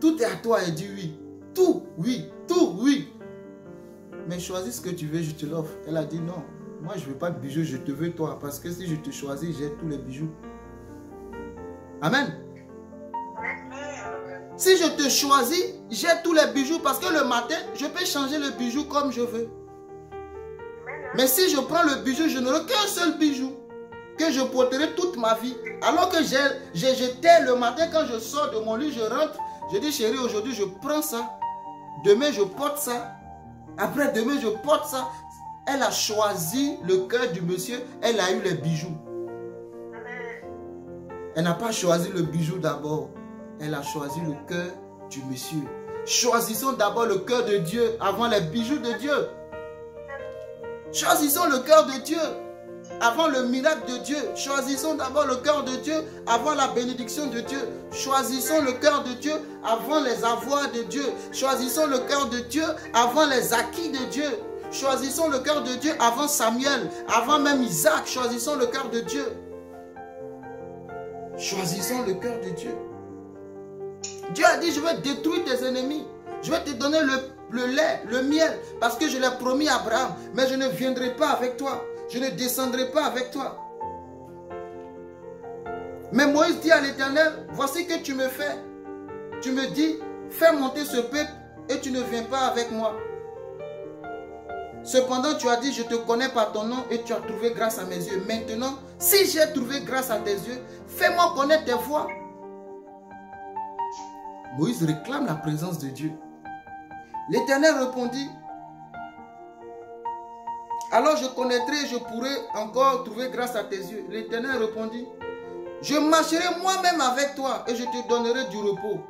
tout est à toi. Elle dit oui. Tout, oui. Mais choisis ce que tu veux, je te l'offre. Elle a dit non. Moi, je ne veux pas de bijoux, je te veux toi. Parce que si je te choisis, j'ai tous les bijoux. Amen. Si je te choisis, j'ai tous les bijoux. Parce que le matin, je peux changer le bijou comme je veux. Mais si je prends le bijou, je n'aurai qu'un seul bijou que je porterai toute ma vie. Alors que j'étais le matin, quand je sors de mon lit, je rentre. Je dis, chérie, aujourd'hui, je prends ça. Demain, je porte ça. Après, demain, je porte ça. Elle a choisi le cœur du monsieur. Elle a eu les bijoux. Elle n'a pas choisi le bijou d'abord. Elle a choisi le cœur du monsieur. Choisissons d'abord le cœur de Dieu avant les bijoux de Dieu. Choisissons le cœur de Dieu avant le miracle de Dieu. Choisissons d'abord le cœur de Dieu avant la bénédiction de Dieu. Choisissons le cœur de Dieu avant les avoirs de Dieu. Choisissons le cœur de Dieu avant les acquis de Dieu. Choisissons le cœur de Dieu avant Samuel, avant même Isaac. Choisissons le cœur de Dieu. Choisissons le cœur de Dieu. Dieu a dit, je vais détruire tes ennemis. Je vais te donner le lait, le miel, parce que je l'ai promis à Abraham. Mais je ne viendrai pas avec toi. Je ne descendrai pas avec toi. Mais Moïse dit à l'Éternel, voici que tu me fais. Tu me dis, fais monter ce peuple et tu ne viens pas avec moi. Cependant, tu as dit, je te connais par ton nom et tu as trouvé grâce à mes yeux. Maintenant, si j'ai trouvé grâce à tes yeux, fais-moi connaître tes voies. Moïse réclame la présence de Dieu. L'Éternel répondit, alors je connaîtrai et je pourrai encore trouver grâce à tes yeux. L'Éternel répondit, je marcherai moi-même avec toi et je te donnerai du repos.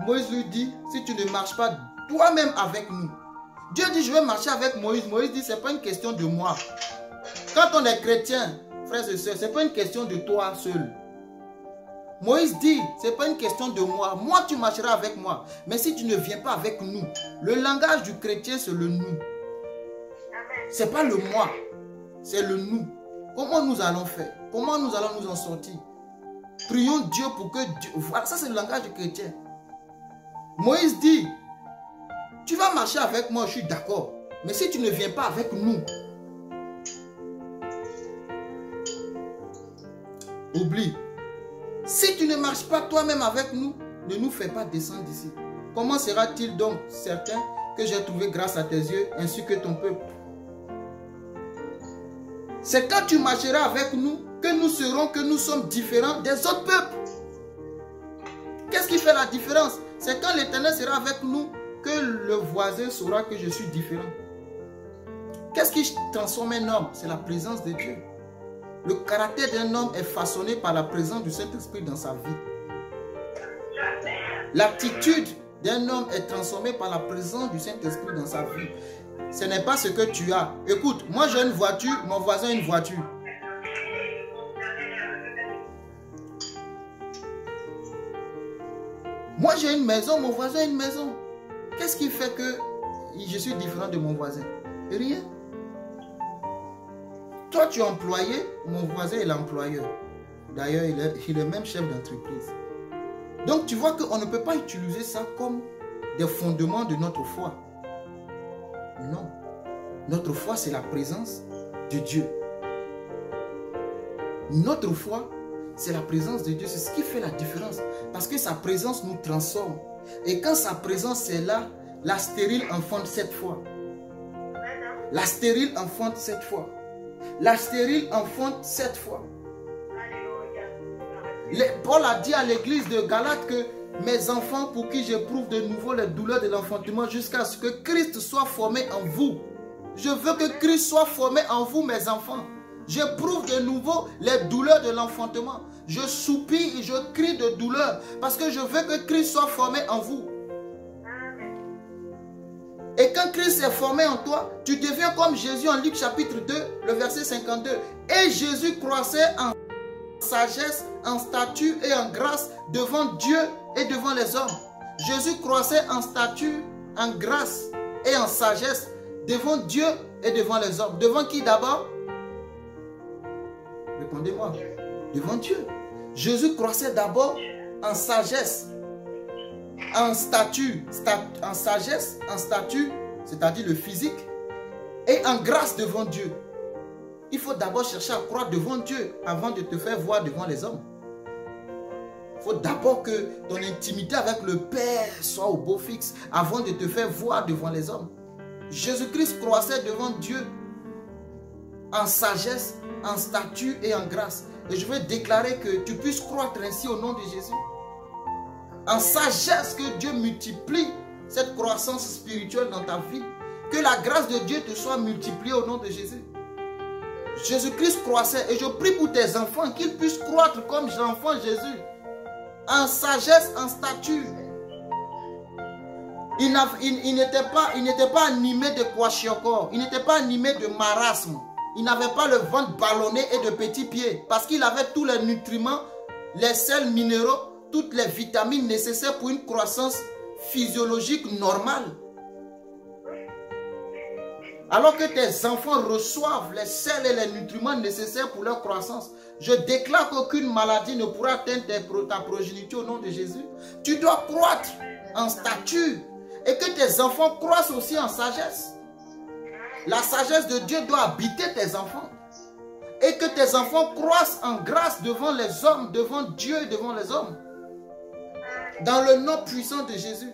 Moïse lui dit, si tu ne marches pas toi-même avec nous. Dieu dit, je vais marcher avec Moïse. Moïse dit, ce n'est pas une question de moi. Quand on est chrétien, frères et sœurs, ce n'est pas une question de toi seul. Moïse dit, ce n'est pas une question de moi. Moi, tu marcheras avec moi. Mais si tu ne viens pas avec nous, le langage du chrétien, c'est le nous. Ce n'est pas le moi, c'est le nous. Comment nous allons faire? Comment nous allons nous en sortir? Prions Dieu pour que Dieu... Voilà, ça c'est le langage du chrétien. Moïse dit, tu vas marcher avec moi, je suis d'accord. Mais si tu ne viens pas avec nous, oublie. Si tu ne marches pas toi-même avec nous, ne nous fais pas descendre d'ici. Comment sera-t-il donc certain que j'ai trouvé grâce à tes yeux ainsi que ton peuple? C'est quand tu marcheras avec nous que nous serons, que nous sommes différents des autres peuples. Qu'est-ce qui fait la différence? C'est quand l'Éternel sera avec nous que le voisin saura que je suis différent. Qu'est-ce qui transforme un homme? C'est la présence de Dieu. Le caractère d'un homme est façonné par la présence du Saint-Esprit dans sa vie. L'attitude d'un homme est transformée par la présence du Saint-Esprit dans sa vie. Ce n'est pas ce que tu as. Écoute, moi j'ai une voiture, mon voisin a une voiture. Moi j'ai une maison, mon voisin a une maison. Qu'est-ce qui fait que je suis différent de mon voisin? Rien. Toi tu es employé, mon voisin est l'employeur. D'ailleurs, il est même chef d'entreprise. Donc tu vois qu'on ne peut pas utiliser ça comme des fondements de notre foi. Non. Notre foi, c'est la présence de Dieu. Notre foi, c'est la présence de Dieu. C'est ce qui fait la différence. Parce que sa présence nous transforme. Et quand sa présence est là, la stérile enfante 7 fois. La stérile enfante 7 fois. La stérile enfante 7 fois. Paul a dit à l'église de Galate que mes enfants pour qui j'éprouve de nouveau les douleurs de l'enfantement jusqu'à ce que Christ soit formé en vous. Je veux que Christ soit formé en vous, mes enfants. J'éprouve de nouveau les douleurs de l'enfantement. Je soupire et je crie de douleur parce que je veux que Christ soit formé en vous. Et quand Christ est formé en toi, tu deviens comme Jésus en Luc chapitre 2, le verset 52. Et Jésus croissait en sagesse, en statut et en grâce devant Dieu et devant les hommes. Jésus croissait en statut, en grâce et en sagesse devant Dieu et devant les hommes. Devant qui d'abord? Répondez-moi. Devant Dieu. Jésus croissait d'abord en sagesse, en statut, en sagesse, en statut, c'est-à-dire le physique, et en grâce devant Dieu. Il faut d'abord chercher à croire devant Dieu avant de te faire voir devant les hommes. Il faut d'abord que ton intimité avec le Père soit au beau fixe avant de te faire voir devant les hommes. Jésus-Christ croissait devant Dieu en sagesse, en statut et en grâce. Et je veux déclarer que tu puisses croître ainsi au nom de Jésus. En sagesse, que Dieu multiplie cette croissance spirituelle dans ta vie. Que la grâce de Dieu te soit multipliée au nom de Jésus. Jésus-Christ croissait et je prie pour tes enfants qu'ils puissent croître comme l'enfant Jésus. En sagesse, en statut. Il n'était pas animé de kwashiorkor. Il n'était pas animé de marasme. Il n'avait pas le ventre ballonné et de petits pieds. Parce qu'il avait tous les nutriments, les sels minéraux, toutes les vitamines nécessaires pour une croissance physiologique normale. Alors que tes enfants reçoivent les sels et les nutriments nécessaires pour leur croissance, je déclare qu'aucune maladie ne pourra atteindre ta progéniture au nom de Jésus. Tu dois croître en statut et que tes enfants croissent aussi en sagesse. La sagesse de Dieu doit habiter tes enfants. Et que tes enfants croissent en grâce devant les hommes, devant Dieu et devant les hommes. Dans le nom puissant de Jésus.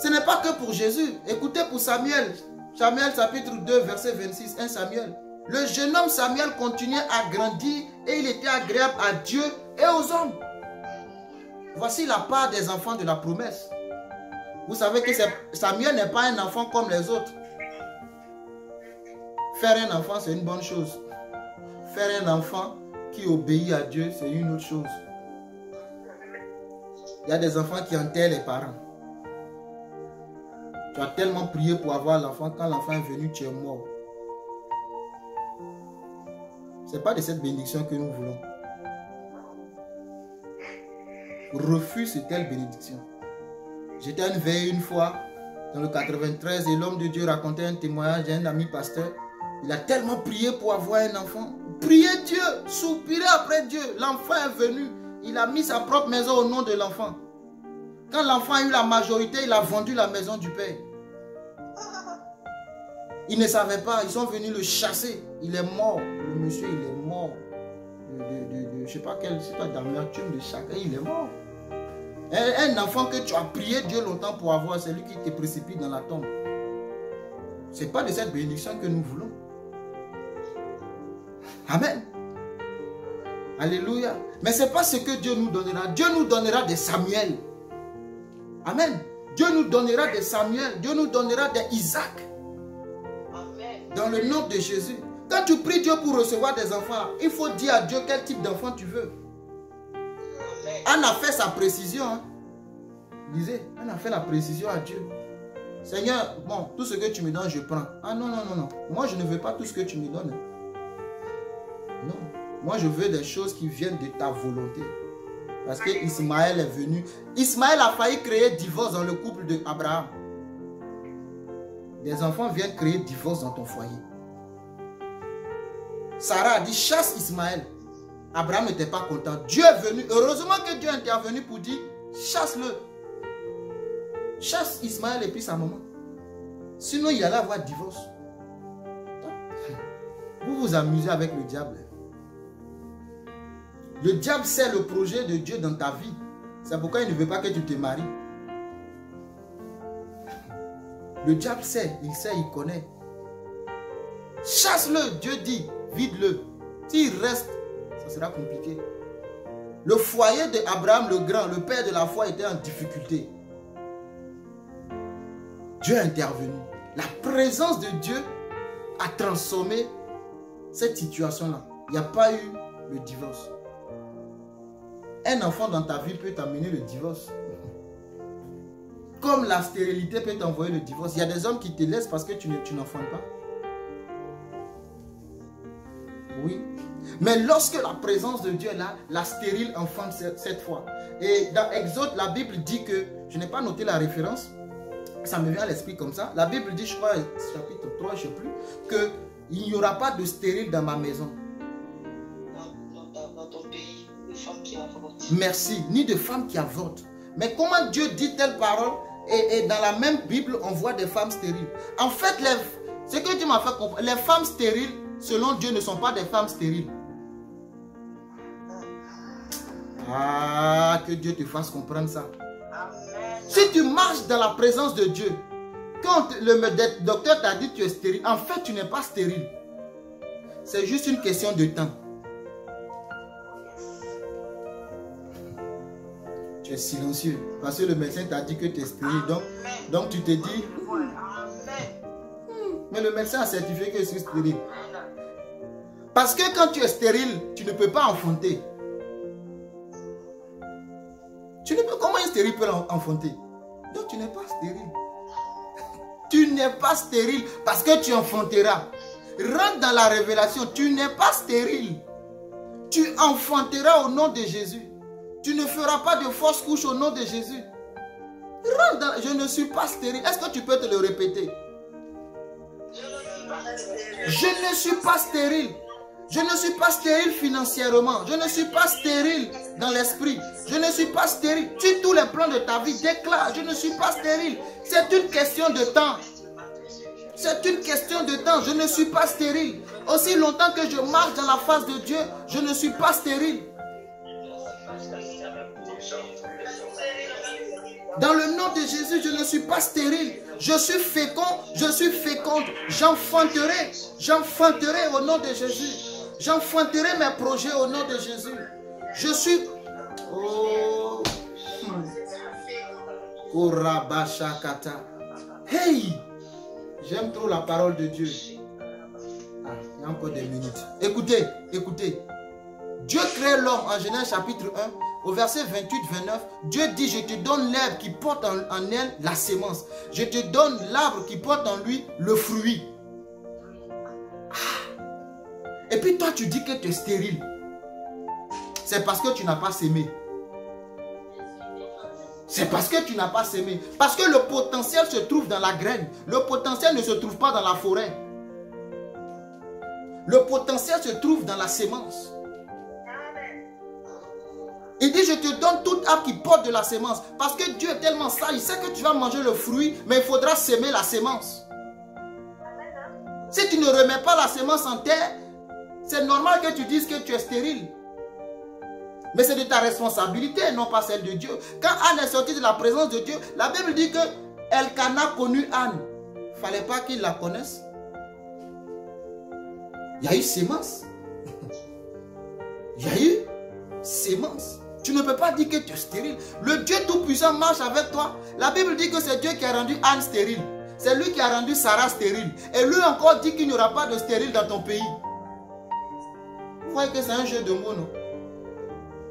Ce n'est pas que pour Jésus. Écoutez pour Samuel. Samuel chapitre 2 verset 26. 1 Samuel. Le jeune homme Samuel continuait à grandir et il était agréable à Dieu et aux hommes. Voici la part des enfants de la promesse. Vous savez que Samuel n'est pas un enfant comme les autres. Faire un enfant, c'est une bonne chose. Faire un enfant qui obéit à Dieu, c'est une autre chose. Il y a des enfants qui enterrent les parents. Tu as tellement prié pour avoir l'enfant, quand l'enfant est venu, tu es mort. Ce n'est pas de cette bénédiction que nous voulons. Refuse une telle bénédiction. J'étais à une veille une fois, dans le 93, et l'homme de Dieu racontait un témoignage d'un ami pasteur. Il a tellement prié pour avoir un enfant. Priez Dieu, soupirez après Dieu. L'enfant est venu. Il a mis sa propre maison au nom de l'enfant. Quand l'enfant a eu la majorité, il a vendu la maison du père. Il ne savait pas. Ils sont venus le chasser. Il est mort. Le monsieur, il est mort. Je ne sais pas quel, c'est pas d'amertume de chacun. Il est mort. Un enfant que tu as prié Dieu longtemps pour avoir, c'est lui qui te précipite dans la tombe. Ce n'est pas de cette bénédiction que nous voulons. Amen. Alléluia. Mais ce n'est pas ce que Dieu nous donnera. Dieu nous donnera des Samuel. Amen. Dieu nous donnera des Samuel. Dieu nous donnera des Isaac. Dans le nom de Jésus. Quand tu pries Dieu pour recevoir des enfants, il faut dire à Dieu quel type d'enfant tu veux. Anne a fait sa précision. Hein. Lisez, Anne a fait la précision à Dieu. Seigneur, bon, tout ce que tu me donnes, je prends. Ah non, non, non, non. Moi, je ne veux pas tout ce que tu me donnes. Non. Moi, je veux des choses qui viennent de ta volonté. Parce que Ismaël est venu. Ismaël a failli créer divorce dans le couple d'Abraham. Des enfants viennent créer divorce dans ton foyer. Sarah a dit, chasse Ismaël. Abraham n'était pas content. Dieu est venu. Heureusement que Dieu est intervenu pour dire, chasse-le. Chasse Ismaël et puis sa maman. Sinon, il allait avoir divorce. Vous vous amusez avec le diable. Le diable sait le projet de Dieu dans ta vie. C'est pourquoi il ne veut pas que tu te maries. Le diable sait, il connaît. Chasse-le, Dieu dit, vide-le. S'il reste, ça sera compliqué. Le foyer d'Abraham le grand, le père de la foi, était en difficulté. Dieu est intervenu. La présence de Dieu a transformé cette situation-là. Il n'y a pas eu le divorce. Un enfant dans ta vie peut t'amener le divorce. Comme la stérilité peut t'envoyer le divorce. Il y a des hommes qui te laissent parce que tu n'enfantes pas. Oui. Mais lorsque la présence de Dieu est là, la stérile enfante cette fois. Et dans Exode, la Bible dit que, je n'ai pas noté la référence, ça me vient à l'esprit comme ça. La Bible dit, je crois, chapitre 3, je ne sais plus, qu'il n'y aura pas de stérile dans ma maison. Dans ton pays, de femmes qui avortent. Merci, ni de femmes qui avortent. Mais comment Dieu dit telle parole et dans la même Bible, on voit des femmes stériles. En fait, ce que Dieu m'a fait comprendre, les femmes stériles, selon Dieu, ne sont pas des femmes stériles. Ah, que Dieu te fasse comprendre ça. Amen. Si tu marches dans la présence de Dieu, quand le docteur t'a dit que tu es stérile, en fait, tu n'es pas stérile. C'est juste une question de temps. Tu es silencieux. Parce que le médecin t'a dit que tu es stérile. Donc tu te dis, mais le médecin a certifié que je suis stérile. Parce que quand tu es stérile, tu ne peux pas enfanter. Comment un stérile peut enfanter? Donc tu n'es pas stérile. Tu n'es pas stérile parce que tu enfanteras. Rentre dans la révélation. Tu n'es pas stérile. Tu enfanteras au nom de Jésus. Tu ne feras pas de fausse couche au nom de Jésus. Rentre dans, je ne suis pas stérile. Est-ce que tu peux te le répéter? Je ne suis pas stérile. Je ne suis pas stérile financièrement. Je ne suis pas stérile dans l'esprit. Je ne suis pas stérile. Tue tous les plans de ta vie. Déclare, je ne suis pas stérile. C'est une question de temps. C'est une question de temps. Je ne suis pas stérile. Aussi longtemps que je marche dans la face de Dieu, je ne suis pas stérile. Dans le nom de Jésus, je ne suis pas stérile. Je suis fécond, je suis féconde. J'enfanterai au nom de Jésus. J'enfanterai mes projets au nom de Jésus. Je suis... Oh... Korabashakata. Hey! J'aime trop la parole de Dieu. Ah, il y a encore des minutes. Écoutez, écoutez. Dieu crée l'homme en Genèse chapitre 1, au verset 28-29. Dieu dit, je te donne l'herbe qui porte en elle la sémence. Je te donne l'arbre qui porte en lui le fruit. Ah. Et puis toi, tu dis que tu es stérile. C'est parce que tu n'as pas sémé. C'est parce que tu n'as pas sémé. Parce que le potentiel se trouve dans la graine. Le potentiel ne se trouve pas dans la forêt. Le potentiel se trouve dans la sémence. Il dit, je te donne tout arbre qui porte de la sémence. Parce que Dieu est tellement sage, il sait que tu vas manger le fruit, mais il faudra s'aimer la sémence. Si tu ne remets pas la sémence en terre, c'est normal que tu dises que tu es stérile. Mais c'est de ta responsabilité, non pas celle de Dieu. Quand Anne est sortie de la présence de Dieu, la Bible dit que Elkana connu Anne. Il ne fallait pas qu'il la connaisse. Il y a eu sémence. Il y a eu sémence. Tu ne peux pas dire que tu es stérile. Le Dieu Tout-Puissant marche avec toi. La Bible dit que c'est Dieu qui a rendu Anne stérile. C'est lui qui a rendu Sarah stérile. Et lui encore dit qu'il n'y aura pas de stérile dans ton pays. Vous voyez que c'est un jeu de mots, non?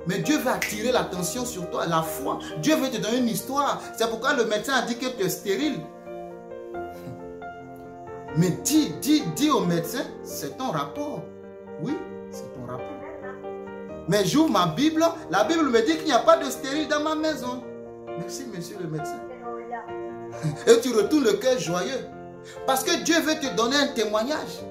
Mais Dieu veut attirer l'attention sur toi, la foi. Dieu veut te donner une histoire. C'est pourquoi le médecin a dit que tu es stérile. Mais dis au médecin, c'est ton rapport. Oui, c'est ton rapport. Mais j'ouvre ma Bible, la Bible me dit qu'il n'y a pas de stérile dans ma maison. Merci, monsieur le médecin. Et tu retournes le cœur joyeux. Parce que Dieu veut te donner un témoignage.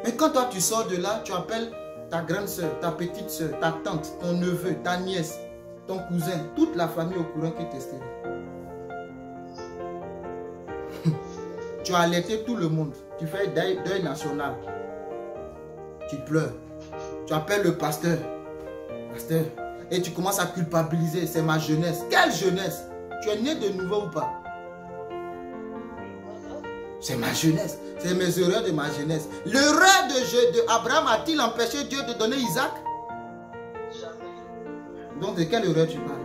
Mais quand toi tu sors de là, tu appelles ta grande soeur, ta petite soeur, ta tante, ton neveu, ta nièce, ton cousin, toute la famille au courant qui est stérile. Tu as alerté tout le monde. Tu fais deuil national. Tu pleures. Tu appelles le pasteur. Pasteur. Et tu commences à culpabiliser. C'est ma jeunesse. Quelle jeunesse? Tu es né de nouveau ou pas? C'est ma jeunesse. C'est mes erreurs de ma jeunesse. L'erreur d'Abraham a-t-il empêché Dieu de donner Isaac? Donc de quelle erreur tu parles?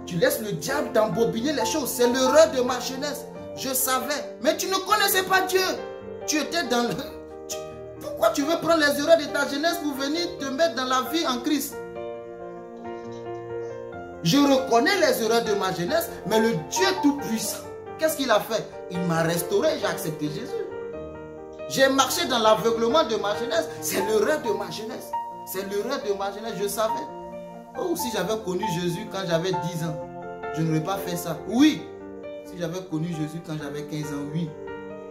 Tu laisses le diable t'embobiner les choses. C'est l'erreur de ma jeunesse. Je savais. Mais tu ne connaissais pas Dieu. Tu étais dans le... Pourquoi tu veux prendre les erreurs de ta jeunesse pour venir te mettre dans la vie en Christ? Je reconnais les erreurs de ma jeunesse, mais le Dieu Tout-Puissant, qu'est-ce qu'il a fait? Il m'a restauré, j'ai accepté Jésus. J'ai marché dans l'aveuglement de ma jeunesse, c'est l'erreur de ma jeunesse. C'est l'erreur de ma jeunesse, je savais. Oh, si j'avais connu Jésus quand j'avais 10 ans, je n'aurais pas fait ça. Oui, si j'avais connu Jésus quand j'avais 15 ans, oui.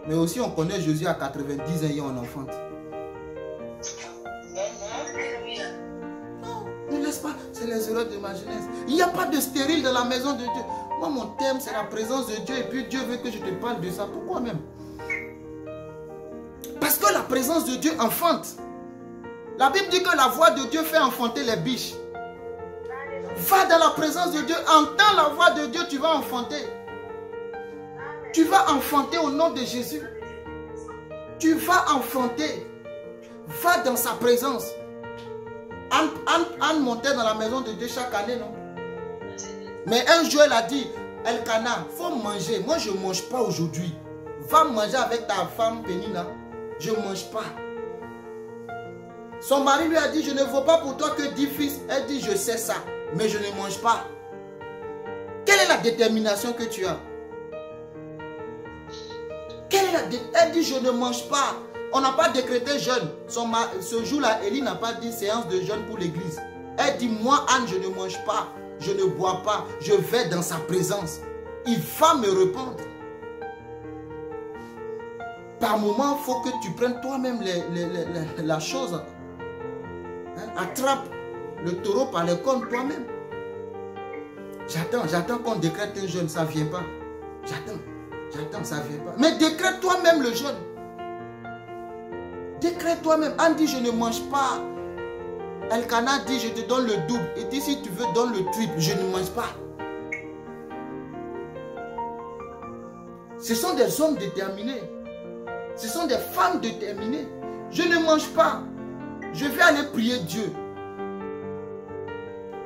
Mais aussi on connaît Jésus à 90 ans et on enfante. Ne laisse pas, c'est les erreurs de ma jeunesse. Il n'y a pas de stérile dans la maison de Dieu. Moi, mon thème, c'est la présence de Dieu. Et puis Dieu veut que je te parle de ça. Pourquoi même? Parce que la présence de Dieu enfante. La Bible dit que la voix de Dieu fait enfanter les biches. Va dans la présence de Dieu. Entends la voix de Dieu, tu vas enfanter. Tu vas enfanter au nom de Jésus. Tu vas enfanter. Va dans sa présence. Anne montait dans la maison de Dieu chaque année, non? Mais un jour, elle a dit, Elkana, il faut manger. Moi, je ne mange pas aujourd'hui. Va manger avec ta femme Pénina. Je ne mange pas. Son mari lui a dit, je ne veux pas pour toi que 10 fils. Elle dit, je sais ça, mais je ne mange pas. Quelle est la détermination que tu as? Elle dit, je ne mange pas. On n'a pas décrété jeûne. Ce jour-là, Élie n'a pas dit séance de jeûne pour l'église. Elle dit, moi, Anne, je ne mange pas. Je ne bois pas. Je vais dans sa présence. Il va me répondre. Par moment, il faut que tu prennes toi-même la chose. Hein? Attrape le taureau par les cornes toi-même. J'attends qu'on décrète un jeûne. Ça ne vient pas. J'attends, ça ne vient pas. Mais décrète toi-même le jeûne. Décrète toi-même. Anne dit, je ne mange pas. Elkana dit, je te donne le double. Et dit, si tu veux, donne le triple. Je ne mange pas. Ce sont des hommes déterminés. Ce sont des femmes déterminées. Je ne mange pas. Je vais aller prier Dieu.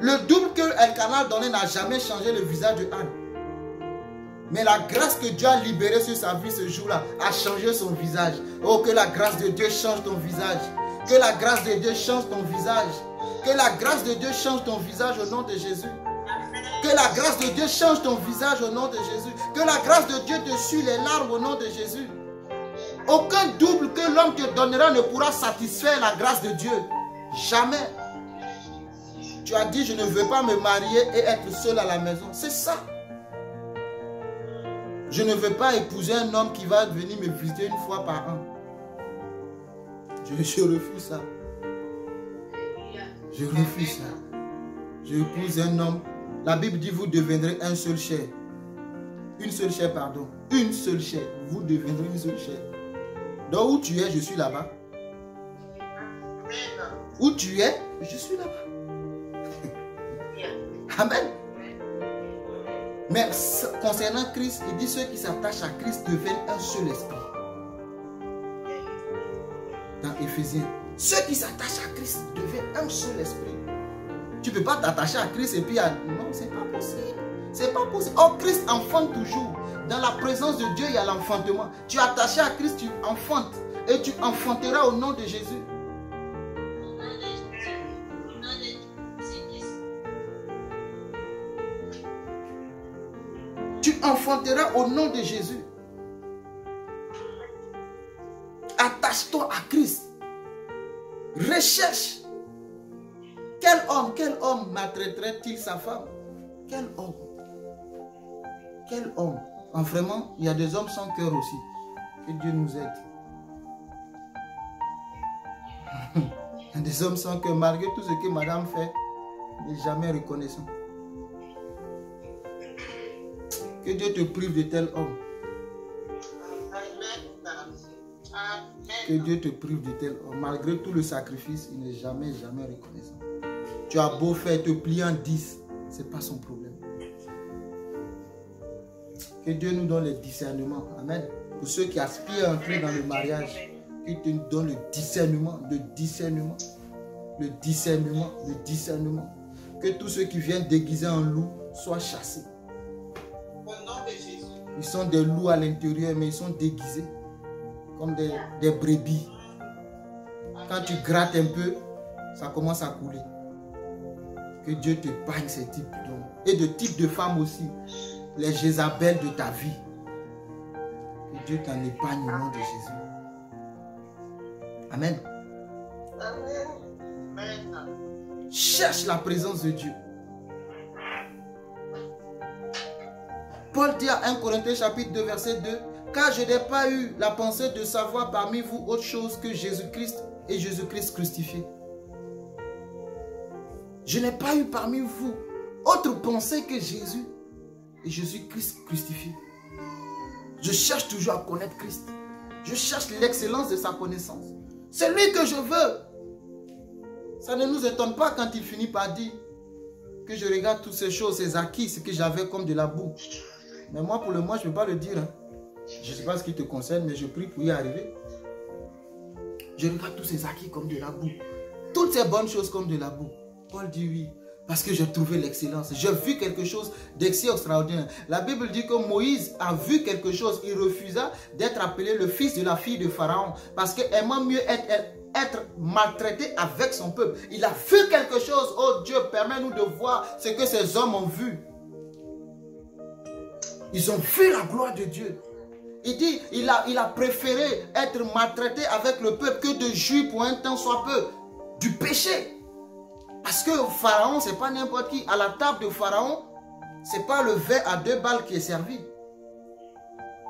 Le double que Elkana a donné n'a jamais changé le visage de Anne. Mais la grâce que Dieu a libérée sur sa vie ce jour-là a changé son visage. Oh, que la grâce de Dieu change ton visage. Que la grâce de Dieu change ton visage. Que la grâce de Dieu change ton visage au nom de Jésus. Que la grâce de Dieu change ton visage au nom de Jésus. Que la grâce de Dieu te suit les larmes au nom de Jésus. Aucun double que l'homme te donnera ne pourra satisfaire la grâce de Dieu. Jamais. Tu as dit, je ne veux pas me marier et être seul à la maison. C'est ça. Je ne veux pas épouser un homme qui va venir me visiter une fois par an. Je refuse ça. Je refuse ça. Je épouse un homme. La Bible dit, vous deviendrez un seul chair. Une seule chair, pardon. Une seule chair. Vous deviendrez une seule chair. Donc où tu es, je suis là-bas. Où tu es, je suis là-bas. Amen. Mais concernant Christ, il dit ceux qui s'attachent à Christ deviennent un seul esprit. Dans Éphésiens, ceux qui s'attachent à Christ deviennent un seul esprit. Tu ne peux pas t'attacher à Christ et puis non, c'est pas possible. C'est pas possible. Oh, Christ enfante toujours. Dans la présence de Dieu, il y a l'enfantement. Tu es attaché à Christ, tu enfantes. Et tu enfanteras au nom de Jésus. Tu enfanteras au nom de Jésus. Attache-toi à Christ. Recherche. Quel homme maltraiterait-il sa femme? Quel homme? Quel homme? Vraiment, il y a des hommes sans cœur aussi. Que Dieu nous aide. Il y a des hommes sans cœur, malgré tout ce que madame fait, il n'est jamais reconnaissant. Que Dieu te prive de tel homme. Que Dieu te prive de tel homme. Malgré tout le sacrifice, il n'est jamais reconnaissant. Tu as beau faire te plier en 10, ce n'est pas son problème. Que Dieu nous donne le discernement. Amen. Pour ceux qui aspirent à entrer dans le mariage, qu'il te donne le discernement, le discernement, le discernement, le discernement. Que tous ceux qui viennent déguisés en loup soient chassés. Ils sont des loups à l'intérieur, mais ils sont déguisés comme des brebis. Quand tu grattes un peu, ça commence à couler. Que Dieu te baigne ces types d'hommes. Et de types de femmes aussi. Les Jézabel de ta vie. Que Dieu t'en épargne au nom de Jésus. Amen. Amen. Cherche la présence de Dieu. Paul dit à 1 Corinthiens chapitre 2 verset 2. Car je n'ai pas eu la pensée de savoir parmi vous autre chose que Jésus-Christ et Jésus-Christ crucifié. Je n'ai pas eu parmi vous autre pensée que Jésus et Jésus-Christ crucifié. Je cherche toujours à connaître Christ. Je cherche l'excellence de sa connaissance. C'est lui que je veux. Ça ne nous étonne pas quand il finit par dire que je regarde toutes ces choses, ces acquis, ce que j'avais comme de la boue. Mais moi, pour le moment, je ne peux pas le dire. Hein. Je ne sais pas ce qui te concerne, mais je prie pour y arriver. Je regarde tous ces acquis comme de la boue. Toutes ces bonnes choses comme de la boue. Paul dit oui, parce que j'ai trouvé l'excellence. J'ai vu quelque chose d'extraordinaire. La Bible dit que Moïse a vu quelque chose. Il refusa d'être appelé le fils de la fille de Pharaon. Parce qu'aimant mieux être maltraité avec son peuple. Il a vu quelque chose. Oh Dieu, permets-nous de voir ce que ces hommes ont vu. Ils ont vu la gloire de Dieu. Il dit, il a préféré être maltraité avec le peuple que de jouir pour un temps soit peu du péché. Parce que Pharaon, ce n'est pas n'importe qui. À la table de Pharaon, ce n'est pas le verre à 2 balles qui est servi.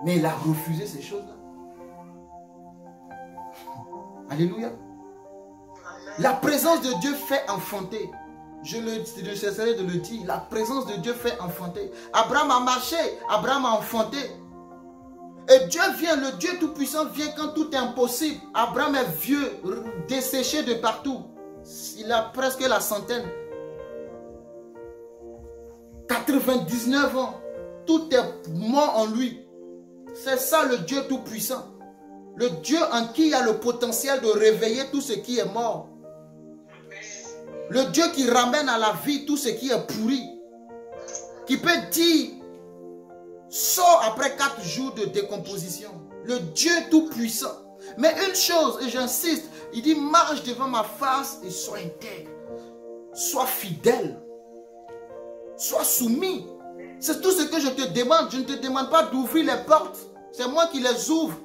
Mais il a refusé ces choses-là. Alléluia. La présence de Dieu fait enfanter. Je ne cesserai de le dire. La présence de Dieu fait enfanter. Abraham a marché. Abraham a enfanté. Et Dieu vient, le Dieu Tout-Puissant vient quand tout est impossible. Abraham est vieux, desséché de partout. Il a presque la centaine. 99 ans. Tout est mort en lui. C'est ça le Dieu Tout-Puissant. Le Dieu en qui il y a le potentiel de réveiller tout ce qui est mort. Le Dieu qui ramène à la vie tout ce qui est pourri. Qui peut dire, sort après 4 jours de décomposition. Le Dieu Tout-Puissant. Mais une chose, et j'insiste, il dit, marche devant ma face et sois intègre. Sois fidèle. Sois soumis. C'est tout ce que je te demande. Je ne te demande pas d'ouvrir les portes. C'est moi qui les ouvre.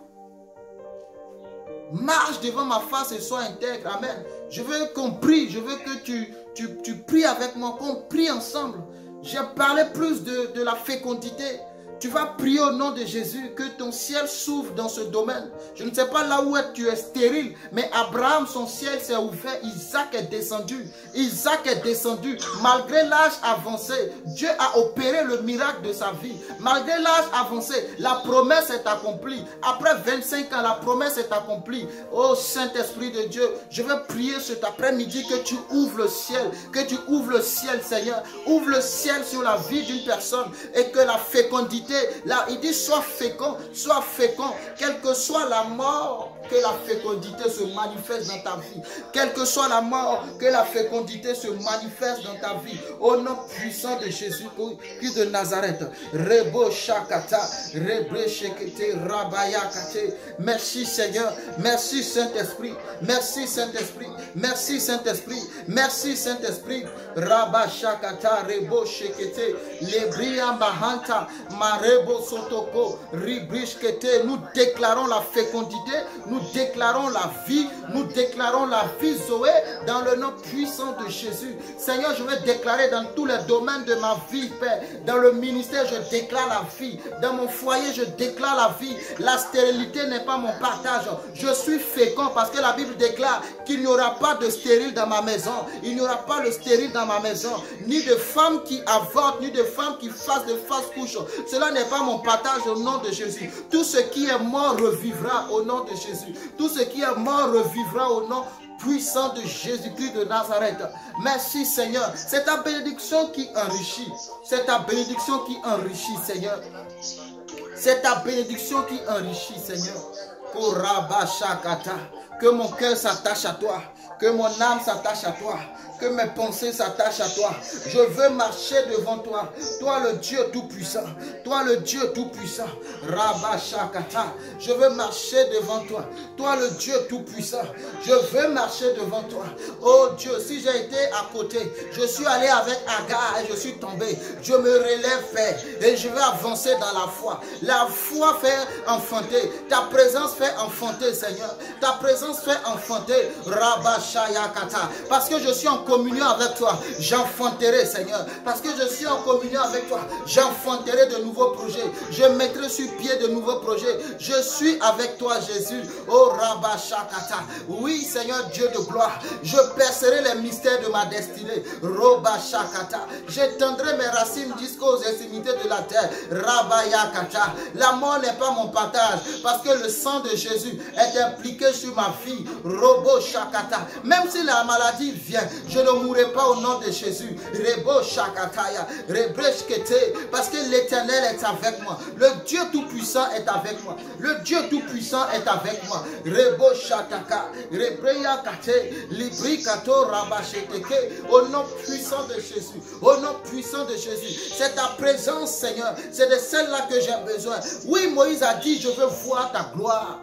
Marche devant ma face et sois intègre. Amen. Je veux qu'on prie. Je veux que tu pries avec moi. Qu'on prie ensemble. J'ai parlé plus de la fécondité. Tu vas prier au nom de Jésus, que ton ciel s'ouvre dans ce domaine. Je ne sais pas là où tu es stérile, mais Abraham, son ciel s'est ouvert. Isaac est descendu. Isaac est descendu. Malgré l'âge avancé, Dieu a opéré le miracle de sa vie. Malgré l'âge avancé, la promesse est accomplie. Après 25 ans, la promesse est accomplie. Oh Saint-Esprit de Dieu, je veux prier cet après-midi que tu ouvres le ciel. Que tu ouvres le ciel, Seigneur. Ouvre le ciel sur la vie d'une personne et que la fécondité, là, il dit sois fécond, quelle que soit la mort, que la fécondité se manifeste dans ta vie. Quelle que soit la mort, que la fécondité se manifeste dans ta vie. Au nom puissant de Jésus, Christ de Nazareth. Rebo Shakata, Rebre Shekete, Rabaya Kate. Merci Seigneur, merci Saint-Esprit, merci Saint-Esprit, merci Saint-Esprit, merci Saint-Esprit. Rabba Shakata, Rebo Shekete, Lebria Mahanta, Marebo Sotoko, Ribrishkete. Nous déclarons la fécondité, nous déclarons la vie, nous déclarons la vie Zoé dans le nom puissant de Jésus. Seigneur, je vais déclarer dans tous les domaines de ma vie, Père. Dans le ministère, je déclare la vie. Dans mon foyer, je déclare la vie. La stérilité n'est pas mon partage. Je suis fécond parce que la Bible déclare qu'il n'y aura pas de stérile dans ma maison. Il n'y aura pas de stérile dans ma maison. Ni de femmes qui avortent, ni de femmes qui fassent de fausses couches. Cela n'est pas mon partage au nom de Jésus. Tout ce qui est mort revivra au nom de Jésus. Tout ce qui est mort revivra au nom puissant de Jésus-Christ de Nazareth. Merci Seigneur. C'est ta bénédiction qui enrichit. C'est ta bénédiction qui enrichit Seigneur. C'est ta bénédiction qui enrichit Seigneur. Pour Rabba Shakata. Que mon cœur s'attache à toi. Que mon âme s'attache à toi. que mes pensées s'attachent à toi. Je veux marcher devant toi. Toi le Dieu tout-puissant. Toi le Dieu tout-puissant. Rabba Shakata. Je veux marcher devant toi. Toi le Dieu tout-puissant. Je veux marcher devant toi. Oh Dieu, si j'ai été à côté, je suis allé avec Agar et je suis tombé. Je me relève, Père, et je vais avancer dans la foi. La foi fait enfanter. Ta présence fait enfanter, Seigneur. Ta présence fait enfanter. Rabba Shayakata. Parce que je suis en communion avec toi, j'enfanterai, Seigneur. Parce que je suis en communion avec toi, j'enfanterai de nouveaux projets. Je mettrai sur pied de nouveaux projets. Je suis avec toi, Jésus. Oh Rabba Shakata. Oui, Seigneur Dieu de gloire, je percerai les mystères de ma destinée. Rabba Shakata. J'étendrai mes racines jusqu'aux extrémités de la terre. Rabba Yakata. La mort n'est pas mon partage, parce que le sang de Jésus est impliqué sur ma vie. Robo Shakata. Même si la maladie vient, je ne mourrai pas au nom de Jésus. Rebo Shakataya. Rebreshkete. Parce que l'Éternel est avec moi. Le Dieu Tout-Puissant est avec moi. Le Dieu Tout-Puissant est avec moi. Rebo Shataka. Rebreya Kate. Libri Kato Rabasheteke. Au nom puissant de Jésus. Au nom puissant de Jésus. C'est ta présence, Seigneur. C'est de celle-là que j'ai besoin. Oui, Moïse a dit, je veux voir ta gloire.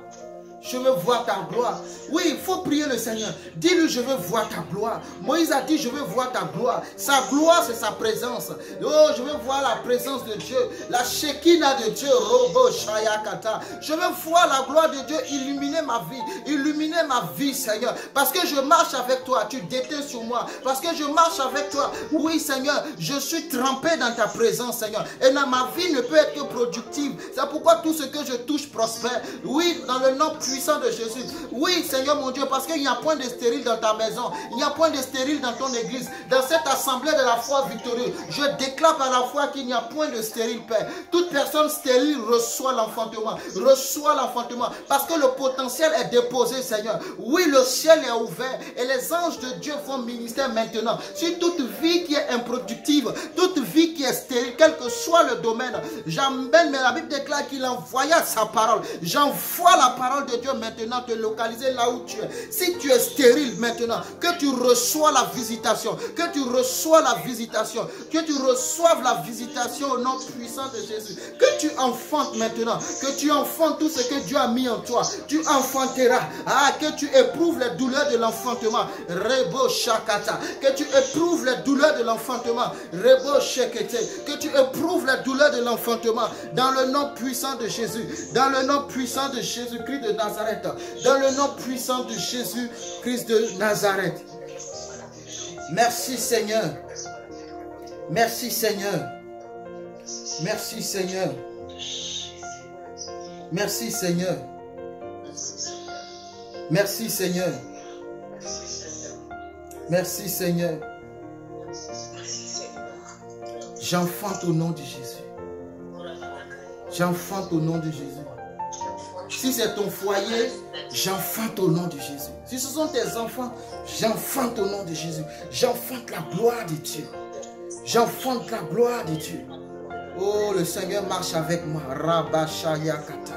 Je veux voir ta gloire. Oui, il faut prier le Seigneur. Dis-lui, je veux voir ta gloire. Moïse a dit, je veux voir ta gloire. Sa gloire, c'est sa présence. Oh, je veux voir la présence de Dieu. La Shekinah de Dieu. Robo Shayakata. Je veux voir la gloire de Dieu illuminer ma vie. Illuminer ma vie, Seigneur. Parce que je marche avec toi. Tu déteins sur moi. Parce que je marche avec toi. Oui, Seigneur, je suis trempé dans ta présence, Seigneur. Et dans ma vie ne peut être que productive. C'est pourquoi tout ce que je touche prospère. Oui, dans le nom puissant de Jésus. Oui, Seigneur mon Dieu, parce qu'il n'y a point de stérile dans ta maison. Il n'y a point de stérile dans ton église. Dans cette assemblée de la foi victorieuse, je déclare par la foi qu'il n'y a point de stérile, Père. Toute personne stérile reçoit l'enfantement. Reçoit l'enfantement. Parce que le potentiel est déposé, Seigneur. Oui, le ciel est ouvert et les anges de Dieu font ministère maintenant. Sur toute vie qui est improductive, toute vie qui est stérile, quel que soit le domaine, j'emmène, mais la Bible déclare qu'il envoya sa parole. J'envoie la parole de Dieu maintenant te localiser là où tu es. Si tu es stérile maintenant, que tu reçois la visitation, que tu reçois la visitation, que tu reçoives la visitation au nom puissant de Jésus. Que tu enfantes maintenant, que tu enfantes tout ce que Dieu a mis en toi. Tu enfanteras. Ah, que tu éprouves les douleurs de l'enfantement. Rebo Shakata. Que tu éprouves les douleurs de l'enfantement. Rebo Shekete. Que tu éprouves les douleurs de l'enfantement dans le nom puissant de Jésus. Dans le nom puissant de Jésus-Christ de Nazareth. Dans le nom puissant de Jésus-Christ de Nazareth. Merci Seigneur. Merci Seigneur. Merci Seigneur. Merci Seigneur. Merci Seigneur. Merci Seigneur. J'enfante au nom de Jésus. J'enfante au nom de Jésus. Si c'est ton foyer, j'enfante au nom de Jésus. Si ce sont tes enfants, j'enfante au nom de Jésus. J'enfante la gloire de Dieu. J'enfante la gloire de Dieu. Oh, le Seigneur marche avec moi. Rabba Shayakata.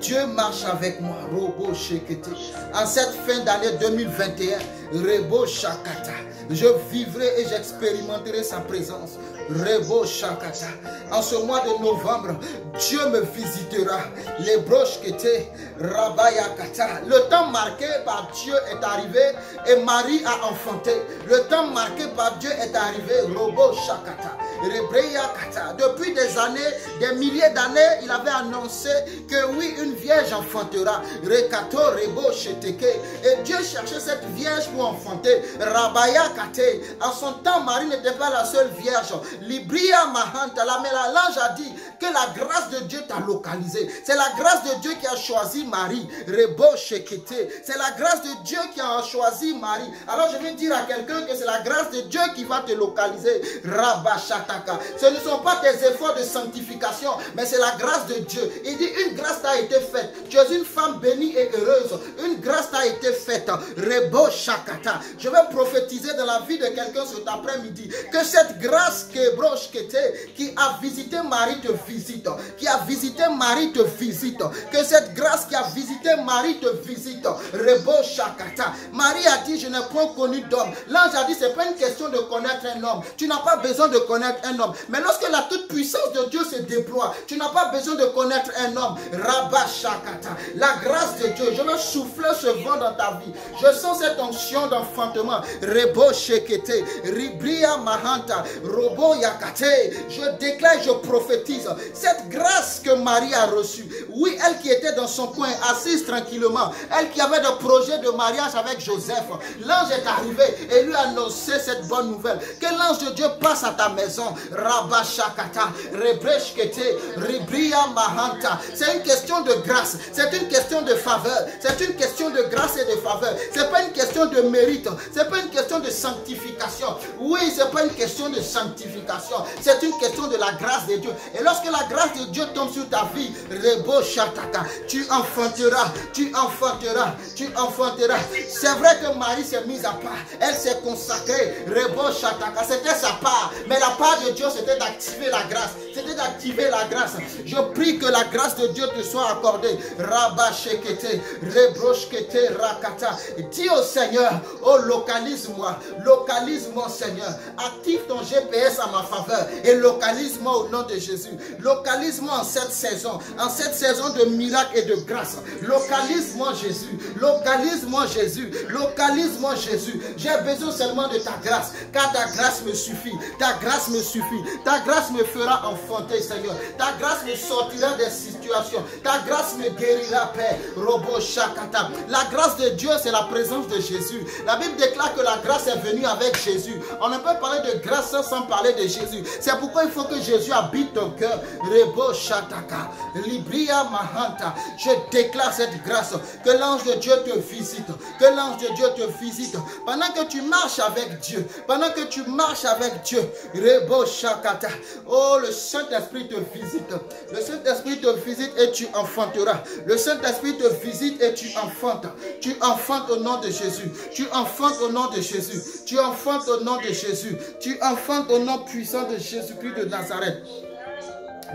Dieu marche avec moi. Robo Shekete. En cette fin d'année 2021, Rebo Shakata. Je vivrai et j'expérimenterai sa présence. Rebo Shakata. En ce mois de novembre, Dieu me visitera. Les broches qui étaient Rabayakata. Le temps marqué par Dieu est arrivé et Marie a enfanté. Le temps marqué par Dieu est arrivé. Robo Shakata. Rebreyakata. Depuis des années, des milliers d'années, il avait annoncé que oui, une vierge enfantera. Rekato Rebo Sheteke. Et Dieu cherchait cette vierge pour enfanter. Rabayakate. En son temps, Marie n'était pas la seule vierge. Libria Mahantala. Mais l'ange a dit que la grâce de Dieu t'a localisé. C'est la grâce de Dieu qui a choisi Marie. Rebo Shekete. C'est la grâce de Dieu qui a choisi Marie. Alors je vais dire à quelqu'un que c'est la grâce de Dieu qui va te localiser. Rabashata. Ce ne sont pas tes efforts de sanctification, mais c'est la grâce de Dieu. Il dit, une grâce t'a été faite. Tu es une femme bénie et heureuse. Une grâce t'a été faite. Rebo Shakata. Je vais prophétiser dans la vie de quelqu'un cet après-midi que cette grâce qui a visité Marie te visite. Qui a visité Marie te visite. Que cette grâce qui a visité Marie te visite. Rebo Shakata. Marie a dit, je n'ai point connu d'homme. L'ange a dit, ce n'est pas une question de connaître un homme. Tu n'as pas besoin de connaître un homme. Mais lorsque la toute puissance de Dieu se déploie, tu n'as pas besoin de connaître un homme. Rabba Shakata. La grâce de Dieu, je veux souffler ce vent dans ta vie. Je sens cette onction d'enfantement. Rebo Shekete. Ribria Mahanta. Robo Yakate. Je déclare, je prophétise. Cette grâce que Marie a reçue. Oui, elle qui était dans son coin, assise tranquillement. Elle qui avait des projets de mariage avec Joseph. L'ange est arrivé et lui a annoncé cette bonne nouvelle. Que l'ange de Dieu passe à ta maison. Rabba Shakata. Rebreshkete. Ribria Mahanta. C'est une question de grâce. C'est une question de faveur. C'est une question de grâce et de faveur. C'est pas une question de mérite. C'est pas une question de sanctification. Oui, c'est pas une question de sanctification. C'est une question de la grâce de Dieu. Et lorsque la grâce de Dieu tombe sur ta vie, Rebo Shataka, tu enfanteras, tu enfanteras, tu enfanteras. C'est vrai que Marie s'est mise à part. Elle s'est consacrée. Rebo Shataka, c'était sa part. Mais la part de Dieu, c'était d'activer la grâce. C'était d'activer la grâce. Je prie que la grâce de Dieu te soit accordée. Rabba Shekete, Rebroshkete, Rakata. Dis au Seigneur, oh localise-moi, localise-moi Seigneur. Active ton GPS à ma faveur et localise-moi au nom de Jésus. Localise-moi en cette saison de miracles et de grâce. Localise-moi Jésus, localise-moi Jésus, localise-moi Jésus. J'ai besoin seulement de ta grâce, car ta grâce me suffit. Ta grâce me suffit. Ta grâce me fera enfanter, Seigneur. Ta grâce me sortira des situations. Ta grâce me guérira, Père. Robo Shakata. La grâce de Dieu, c'est la présence de Jésus. La Bible déclare que la grâce est venue avec Jésus. On ne peut parler de grâce sans parler de Jésus. C'est pourquoi il faut que Jésus habite ton cœur. Rebo Shataka. Libria Mahanta. Je déclare cette grâce. Que l'ange de Dieu te visite. Que l'ange de Dieu te visite. Pendant que tu marches avec Dieu. Pendant que tu marches avec Dieu. Rebo Shakata. Oh, le Saint-Esprit te visite. Le Saint-Esprit te visite et tu enfanteras. Le Saint-Esprit te visite et tu enfantes. Tu enfantes au nom de Jésus. Tu enfantes au nom de Jésus. Tu enfantes au nom de Jésus. Tu enfantes au nom puissant de Jésus-Christ de Nazareth.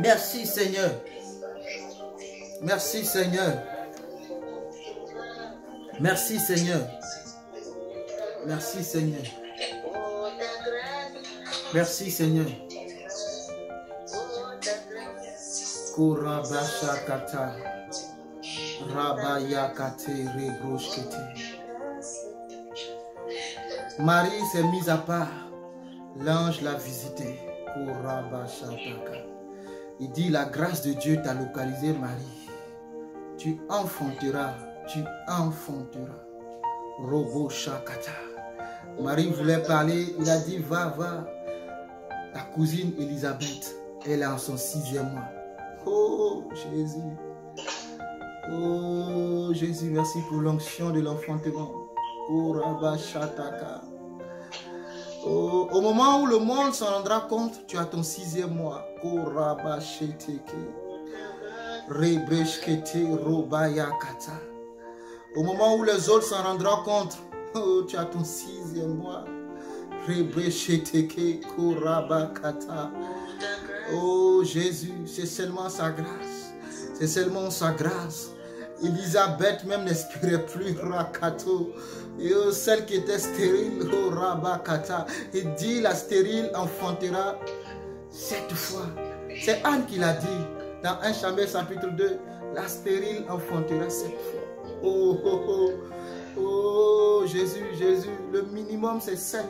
Merci Seigneur. Merci Seigneur. Merci Seigneur. Merci Seigneur. Merci Seigneur. Kurabashakata. Rabayakate rebroshkete. Marie s'est mise à part. L'ange l'a visité. Kurabashataka. Il dit, la grâce de Dieu t'a localisé, Marie. Tu enfanteras. Tu enfanteras. Robo Shakata. Marie voulait parler. Il a dit, va, va. Ta cousine Elisabeth, elle est en son 6e mois. Oh Jésus. Oh Jésus, merci pour l'onction de l'enfantement. Oh Rabba Shataka. Oh, au moment où le monde s'en rendra compte, tu as ton 6e mois. Oh Rabba Sheteke. Rebreshkete Robayakata. Au moment où les autres s'en rendront compte, oh, tu as ton 6e mois. Rebresheteke Korabakata. Oh Jésus, c'est seulement sa grâce. C'est seulement sa grâce. Elisabeth même n'espérait plus Rakato. Et oh, celle qui était stérile, oh Rabakata. Il dit la stérile enfantera 7 fois. C'est Anne qui l'a dit dans 1 Samuel chapitre 2. La stérile enfantera 7 fois. Oh, oh, oh. Oh Jésus, Jésus, le minimum c'est 7.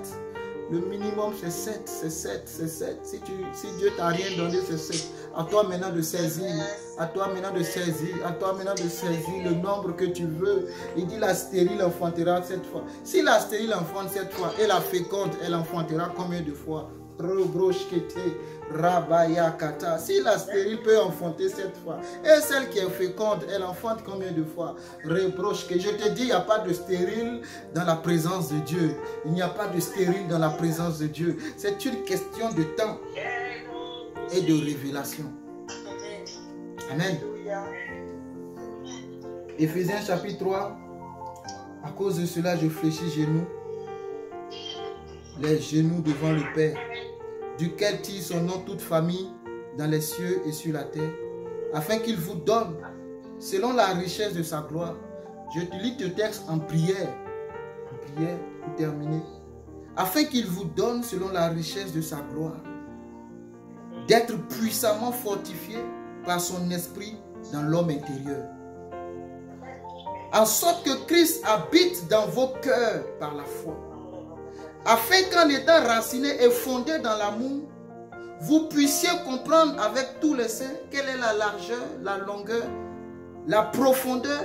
Le minimum c'est 7, c'est 7, c'est 7. Si Dieu t'a rien donné, c'est 7. À toi maintenant de saisir, à toi maintenant de saisir, à toi maintenant de saisir le nombre que tu veux. Il dit la stérile enfantera 7 fois. Si la stérile enfante 7 fois et la féconde, elle enfantera combien de fois? Rabayakata. Si la stérile peut enfanter 7 fois, et celle qui est féconde, elle enfante combien de fois? Reproche que je te dis, il n'y a pas de stérile dans la présence de Dieu. Il n'y a pas de stérile dans la présence de Dieu. C'est une question de temps. et de révélation. Amen. Éphésiens chapitre 3. À cause de cela, je fléchis genoux, les genoux devant le Père, duquel tire son nom toute famille dans les cieux et sur la terre, afin qu'il vous donne, selon la richesse de sa gloire. Je te lis ce texte en prière pour terminer. Afin qu'il vous donne, selon la richesse de sa gloire, d'être puissamment fortifié par son esprit dans l'homme intérieur. En sorte que Christ habite dans vos cœurs par la foi. Afin qu'en étant raciné et fondé dans l'amour, vous puissiez comprendre avec tous les saints quelle est la largeur, la longueur, la profondeur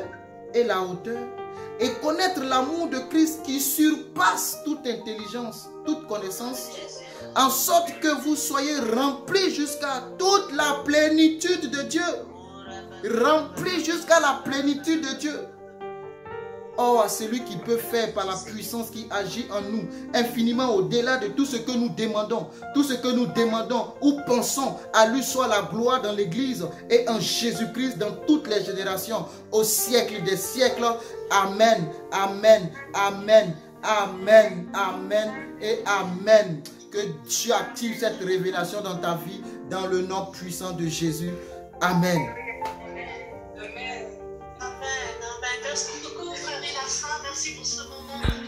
et la hauteur, et connaître l'amour de Christ qui surpasse toute intelligence, toute connaissance, en sorte que vous soyez remplis jusqu'à toute la plénitude de Dieu. Remplis jusqu'à la plénitude de Dieu. Oh, à celui qui peut faire par la puissance qui agit en nous, infiniment au-delà de tout ce que nous demandons. Tout ce que nous demandons ou pensons, à lui soit la gloire dans l'Église et en Jésus-Christ dans toutes les générations, au siècle des siècles. Amen, amen, amen, amen, amen et amen. Que Dieu active cette révélation dans ta vie, dans le nom puissant de Jésus. Amen. Amen. Amen. Merci beaucoup, frère Elassa. Merci pour ce moment.